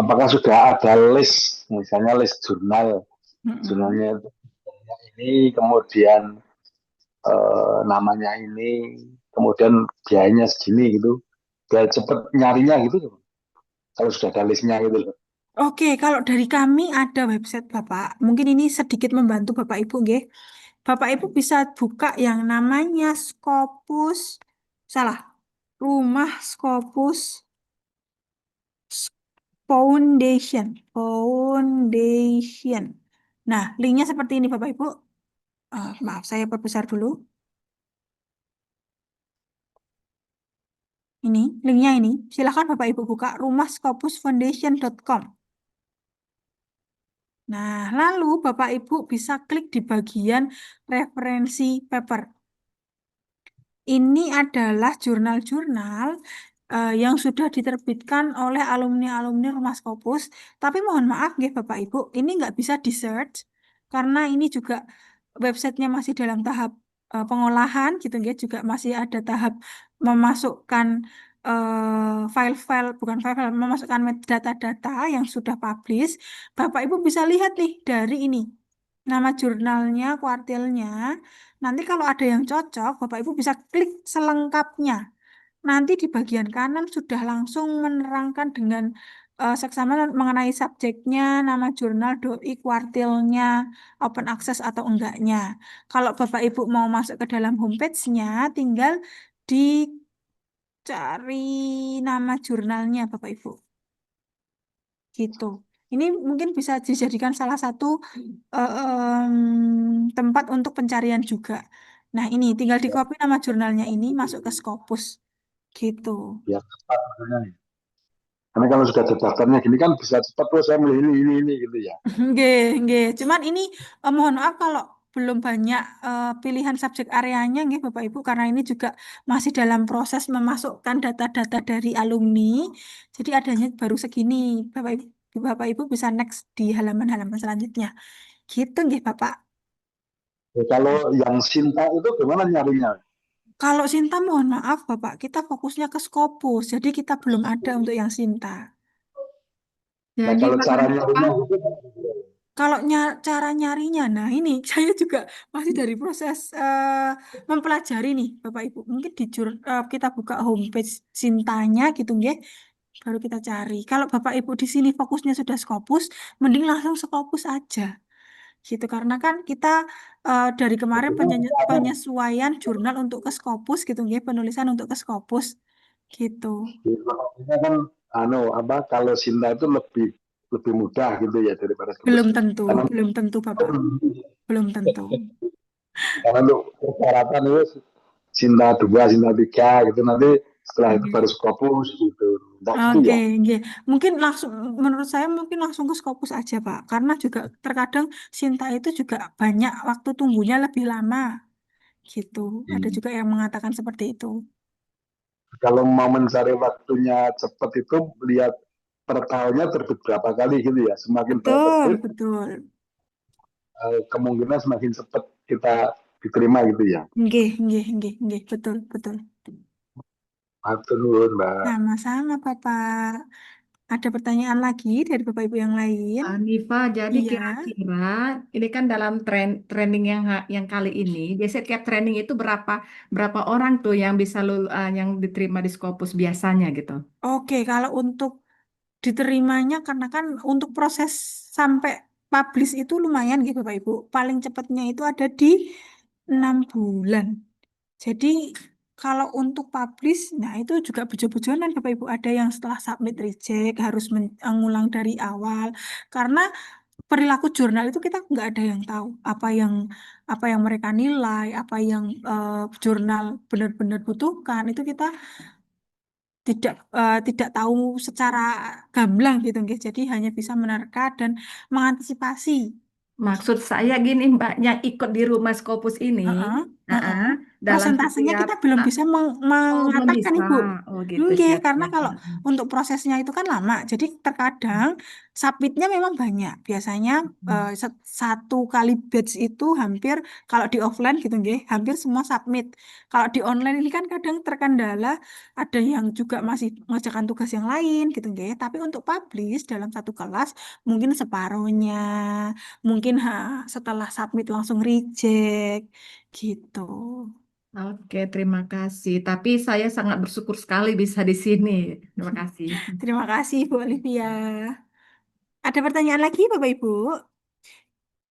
S13: apakah sudah ada list, misalnya list jurnal,
S10: Mm-mm.
S13: jurnalnya ini, kemudian namanya ini, kemudian biayanya segini gitu, biar cepet nyarinya gitu. kalau sudah ada listnya gitu loh.
S10: Oke, kalau dari kami ada website Bapak. Mungkin ini sedikit membantu Bapak Ibu, nggih. Bapak Ibu bisa buka yang namanya Scopus, salah, Rumah Scopus Foundation. Foundation. Nah, linknya seperti ini Bapak Ibu. Maaf, saya perbesar dulu. Ini, linknya ini. Silakan Bapak Ibu buka rumahscopusfoundation.com. Nah, lalu Bapak Ibu bisa klik di bagian referensi paper. Ini adalah jurnal-jurnal yang sudah diterbitkan oleh alumni-alumni Rumah Scopus. Tapi mohon maaf ya Bapak Ibu, ini nggak bisa di-search karena ini juga websitenya masih dalam tahap pengolahan gitu ya, juga masih ada tahap memasukkan file-file, bukan file-file, memasukkan data-data yang sudah publish. Bapak Ibu bisa lihat nih dari ini, nama jurnalnya, kuartilnya. Nanti kalau ada yang cocok, Bapak Ibu bisa klik selengkapnya. Nanti di bagian kanan sudah langsung menerangkan dengan seksama mengenai subjeknya, nama jurnal, doi, kuartilnya, open access atau enggaknya. Kalau Bapak Ibu mau masuk ke dalam homepage-nya, tinggal dicari nama jurnalnya Bapak Ibu. Gitu. Ini mungkin bisa dijadikan salah satu tempat untuk pencarian juga. Nah, ini tinggal di copy nama jurnalnya ini masuk ke Scopus. Gitu.
S13: Biar cepat maksudnya nih. Karena kalau sudah ada daftarnya gini kan bisa cepat tuh saya milih ini gitu ya.
S10: Nggih, nggih. Cuman ini mohon maaf kalau belum banyak pilihan subjek areanya nggih Bapak Ibu karena ini juga masih dalam proses memasukkan data-data dari alumni. Jadi adanya baru segini. Bapak Ibu bisa next di halaman-halaman selanjutnya. Gitu nggih Bapak.
S13: Ya, kalau yang Sinta itu gimana nyarinya?
S10: Kalau Sinta mohon maaf Bapak, kita fokusnya ke Scopus. Jadi kita belum ada untuk yang Sinta.
S13: Nah,
S4: Jadi
S13: kalau
S4: Pak
S13: cara
S4: Nova,
S13: nyarinya itu
S10: Kalau cara nyarinya, nah ini saya juga masih dari proses mempelajari nih Bapak Ibu. Mungkin kita buka homepage Sintanya gitu ya, baru kita cari. Kalau Bapak Ibu di sini fokusnya sudah Scopus, mending langsung Scopus aja. Gitu karena kan kita dari kemarin penyesuaian jurnal untuk ke Scopus gitu ya, penulisan untuk ke Scopus gitu.
S13: informasinya kan kalau Sinta itu lebih mudah gitu ya daripada
S10: Belum
S13: Scopus.
S10: tentu,
S13: Karena
S10: belum tentu Bapak, belum tentu.
S13: karena untuk persyaratan itu Sinta 2, Sinta 3 gitu nanti setelah itu baru Scopus gitu. Entah gitu
S10: Oke,
S13: ya.
S10: nggih. Mungkin langsung, menurut saya mungkin langsung ke Scopus aja, Pak. Karena juga terkadang Sinta itu juga banyak waktu tunggunya lebih lama, gitu. Ada juga yang mengatakan seperti itu.
S13: Kalau mau mencari waktunya cepat itu lihat pertalnya terbit berapa kali gitu ya. Semakin banyak
S10: Betul,
S13: terbit,
S10: betul.
S13: kemungkinan semakin cepat kita diterima gitu ya.
S10: Nggih, betul, betul.
S13: Matur nuwun, Mbak.
S10: Sama-sama, Bapak. Ada pertanyaan lagi dari Bapak Ibu yang lain?
S4: Nifa, jadi
S10: Iya.
S4: kira-kira ini kan dalam training yang kali ini, di setiap training itu berapa orang tuh yang bisa yang diterima di Scopus biasanya gitu?
S10: Oke, kalau untuk diterimanya karena kan untuk proses sampai publish itu lumayan gitu Bapak Ibu. Paling cepatnya itu ada di 6 bulan. Jadi kalau untuk publish, nah itu juga bejo-bejonan Bapak Ibu. Ada yang setelah submit reject harus mengulang dari awal. Karena perilaku jurnal itu kita nggak ada yang tahu apa yang mereka nilai, apa yang jurnal benar-benar butuhkan. Itu kita tidak tahu secara gamblang gitu nggih. Jadi hanya bisa menerka dan mengantisipasi.
S4: Maksud saya gini Mbak, yang ikut di rumah Scopus ini,
S10: Heeh, heeh.
S4: dalam
S10: Prosentasenya
S4: setiap
S10: kita belum bisa
S4: belum
S10: mengatakan
S4: bisa.
S10: Ibu.
S4: Oh gitu,
S10: Nggih, karena
S4: siap-siap.
S10: kalau untuk prosesnya itu kan lama. Jadi terkadang submitnya memang banyak. Biasanya satu kali batch itu hampir kalau di offline gitu nggih, hampir semua submit. Kalau di online ini kan kadang terkendala ada yang juga masih mengerjakan tugas yang lain gitu nggih. Tapi untuk publish dalam satu kelas mungkin separuhnya, mungkin setelah submit langsung reject gitu.
S4: Oke, terima kasih. Tapi saya sangat bersyukur sekali bisa di sini. Terima kasih.
S10: Terima kasih Bu Olivia. Ada pertanyaan lagi Bapak Ibu?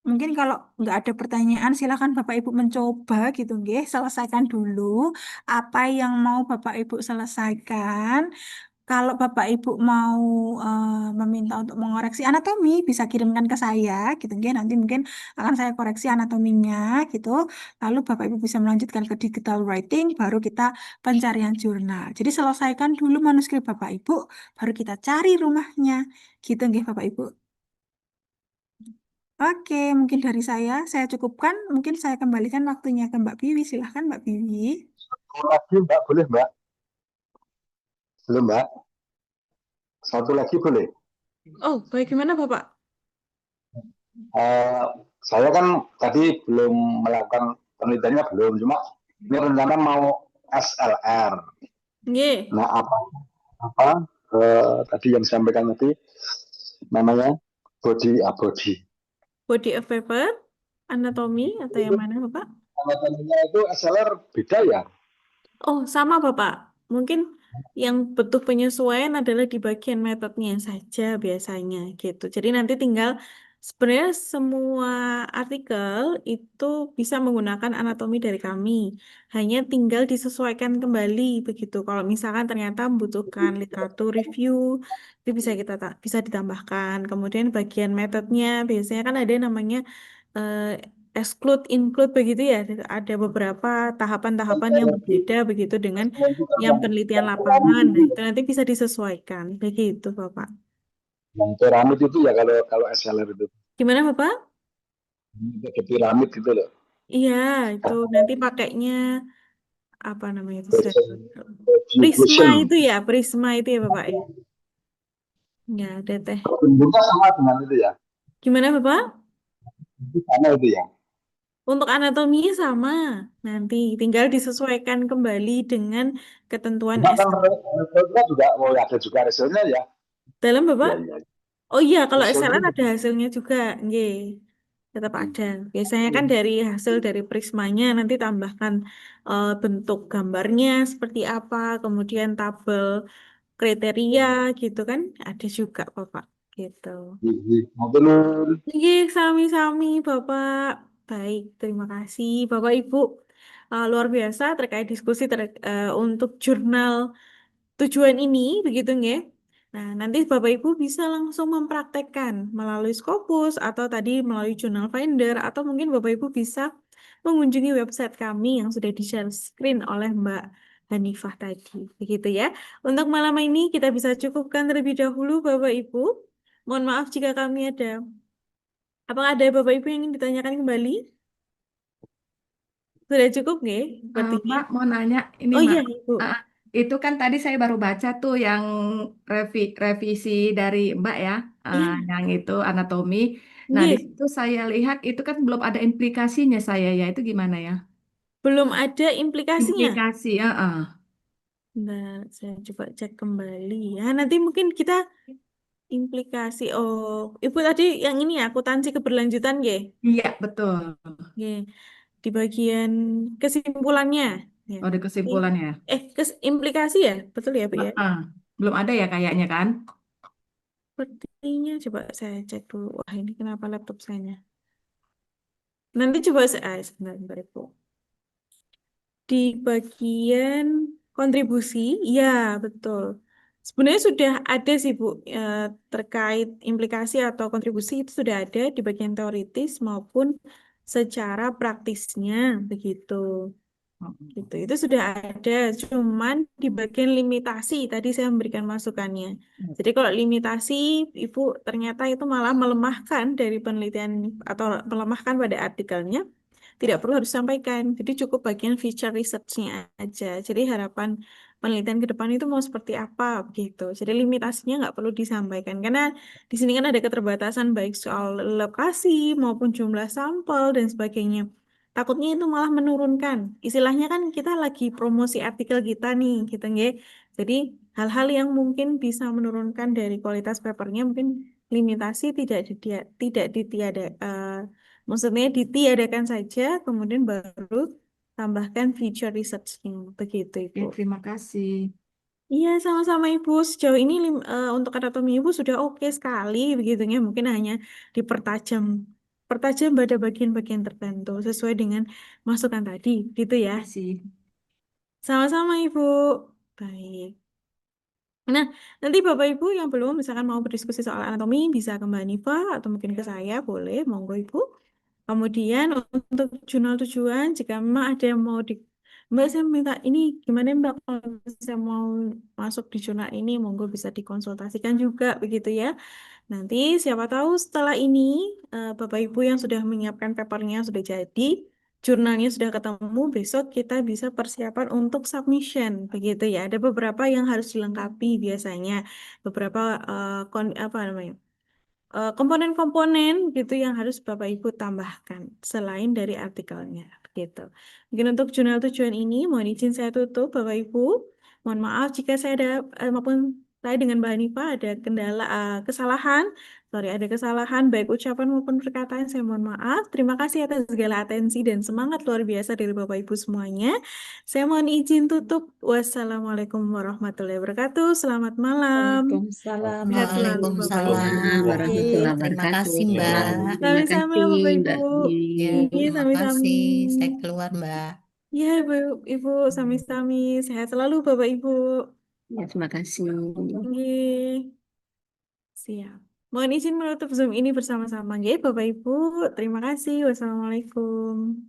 S10: Mungkin kalau nggak ada pertanyaan, silakan Bapak Ibu mencoba gitu, nggih. Selesaikan dulu apa yang mau Bapak Ibu selesaikan. Kalau Bapak Ibu mau meminta untuk mengoreksi anatomi, bisa kirimkan ke saya, gitu, nggih. Nanti mungkin akan saya koreksi anatominya, gitu. Lalu Bapak Ibu bisa melanjutkan ke digital writing, baru kita pencarian jurnal. Jadi selesaikan dulu manuskrip Bapak Ibu, baru kita cari rumahnya, gitu, nggih Bapak Ibu. Oke, mungkin dari saya cukupkan. Mungkin saya kembalikan waktunya ke Mbak Biwi. Silahkan Mbak Biwi.
S13: Satu lagi Mbak, boleh Mbak? Belum Mbak? Satu lagi boleh?
S1: Oh, bagaimana Bapak?
S13: Eh, saya kan tadi belum melakukan penelitiannya belum, cuma ini rencana mau SLR.
S1: Nggih.
S13: Nah apa tadi yang disampaikan tadi namanya body
S1: Body of paper, anatomi, atau yang mana Bapak?
S13: anatominya itu SLR beda ya?
S1: Oh, sama Bapak. Mungkin yang butuh penyesuaian adalah di bagian metodenya saja biasanya gitu. Jadi nanti tinggal sebenarnya semua artikel itu bisa menggunakan anatomi dari kami. Hanya tinggal disesuaikan kembali begitu. Kalau misalkan ternyata membutuhkan literatur review, itu bisa ditambahkan. Kemudian bagian metodenya biasanya kan ada yang namanya eh, exclude, include begitu ya. Ada beberapa tahapan-tahapan yang berbeda begitu dengan yang penelitian lapangan. Nah, itu nanti bisa disesuaikan begitu, Bapak.
S13: Yang piramid itu ya kalau SLR itu.
S1: Gimana, Bapak?
S13: Ada piramid itu loh.
S1: Iya, itu nanti pakainya apa namanya itu? Prisma
S13: Education.
S1: itu ya, Prisma itu ya, Bapak ya. Nggak ada teh.
S13: Bentuknya sama dengan itu ya.
S1: Gimana, Bapak?
S13: Itu sama itu ya.
S1: Untuk anatominya sama. Nanti tinggal disesuaikan kembali dengan ketentuan
S13: Cuma
S1: S.
S13: kan resultnya juga ada juga resulnya ya.
S1: Dalam, Bapak?
S13: Ya, ya.
S1: Oh iya, kalau
S13: Resulnya
S1: SLN ada hasilnya juga, nggih. Tetap ada. Biasanya kan dari hasil dari prismanya nanti tambahkan bentuk gambarnya seperti apa, kemudian tabel kriteria gitu kan, ada juga, Bapak. Gitu.
S13: Matur.
S1: Nggih, sami-sami, Bapak. Baik, terima kasih, Bapak Ibu. Luar biasa terkait diskusi untuk jurnal tujuan ini, begitu nggih. Nah, nanti Bapak Ibu bisa langsung mempraktekkan melalui Scopus atau tadi melalui Journal Finder atau mungkin Bapak Ibu bisa mengunjungi website kami yang sudah di-share screen oleh Mbak Hanifah tadi. Begitu ya. Untuk malam ini kita bisa cukupkan terlebih dahulu Bapak Ibu. Mohon maaf jika kami ada. Apakah ada Bapak Ibu yang ingin ditanyakan kembali? Sudah cukup nggih? Sepertinya.
S4: Mbak mau nanya ini
S1: Oh
S4: Mbak.
S1: iya, Ibu.
S4: Itu kan tadi saya baru baca tuh yang revisi dari Mbak ya,
S1: Iya.
S4: yang itu anatomi. Nah, di
S1: Nggih.
S4: situ saya lihat itu kan belum ada implikasinya saya ya, itu gimana ya?
S1: Belum ada implikasinya.
S4: Implikasi, ya.
S1: Nah, saya coba cek kembali ya. Nanti mungkin kita implikasi. Oh, Ibu tadi yang ini ya, akuntansi keberlanjutan ya.
S4: Iya, betul.
S1: Di bagian kesimpulannya. Ya.
S4: Oh, ada kesimpulannya.
S1: Implikasi ya, betul ya, Bu ya?
S4: Belum ada ya kayaknya kan?
S1: Sepertinya coba saya cek dulu. Wah, ini kenapa laptop saya? Nanti coba sebentar, Ibu. Di bagian kontribusi, ya betul. Sebenarnya sudah ada sih Bu, terkait implikasi atau kontribusi itu sudah ada di bagian teoritis maupun secara praktisnya begitu. Gitu. Itu sudah ada, cuman di bagian limitasi tadi saya memberikan masukannya. Jadi kalau limitasi, Ibu ternyata itu malah melemahkan dari penelitian atau melemahkan pada artikelnya. Tidak perlu harus sampaikan. Jadi cukup bagian feature research-nya aja. Jadi harapan penelitian ke depan itu mau seperti apa gitu. Jadi limitasinya nggak perlu disampaikan karena di sini kan ada keterbatasan baik soal lokasi maupun jumlah sampel dan sebagainya. Takutnya itu malah menurunkan. Istilahnya kan kita lagi promosi artikel kita nih, gitu nggih. Jadi hal-hal yang mungkin bisa menurunkan dari kualitas papernya mungkin limitasi tidak ditiada, maksudnya ditiadakan saja, kemudian baru tambahkan feature research-nya. Begitu, Ibu.
S4: Terima kasih.
S1: Iya, sama-sama Ibu. Sejauh ini untuk anatomi Ibu sudah oke sekali, begitu ya. Mungkin hanya dipertajam, pertajam pada bagian-bagian tertentu sesuai dengan masukan tadi, gitu ya.
S4: Terima kasih.
S1: Sama-sama Ibu. Baik. Nah, nanti Bapak Ibu yang belum misalkan mau berdiskusi soal anatomi bisa ke Mbak Nifa atau mungkin ke saya, boleh, monggo Ibu. Kemudian untuk jurnal tujuan, jika memang ada yang mau di Mbak, saya minta ini gimana Mbak kalau saya mau masuk di jurnal ini, monggo bisa dikonsultasikan juga begitu ya. Nanti siapa tahu setelah ini Bapak Ibu yang sudah menyiapkan papernya sudah jadi, jurnalnya sudah ketemu, besok kita bisa persiapan untuk submission begitu ya. Ada beberapa yang harus dilengkapi biasanya, beberapa apa namanya? Komponen-komponen gitu yang harus Bapak Ibu tambahkan selain dari artikelnya gitu. Mungkin untuk jurnal tujuan ini mohon izin saya tutup Bapak Ibu. Mohon maaf jika saya ada maupun saya dengan Mbak Hanifah ada kendala kesalahan. Sorry, ada kesalahan baik ucapan maupun perkataan. Saya mohon maaf. Terima kasih atas segala atensi dan semangat luar biasa dari Bapak Ibu semuanya. Saya mohon izin tutup. Wassalamualaikum warahmatullahi wabarakatuh. Selamat malam.
S4: Waalaikumsalam
S1: Sehat selalu Bapak
S5: Waalaikumsalam
S1: Ibu.
S5: warahmatullahi
S8: Terima kasih,
S5: wabarakatuh.
S8: Mbak.
S4: Terima
S1: Sami-sami
S4: kasih,
S1: Bapak
S4: Mbak
S1: Ibu.
S5: Ya,
S1: Iya,
S5: terima
S1: sami-sami.
S5: kasih. Saya keluar, Mbak.
S1: Ya, Ibu, sami-sami. Sehat selalu Bapak Ibu.
S4: Ya, terima kasih.
S1: Nggih. Siap. Mohon izin menutup Zoom ini bersama-sama, nggih, Bapak Ibu. Terima kasih. Wassalamualaikum.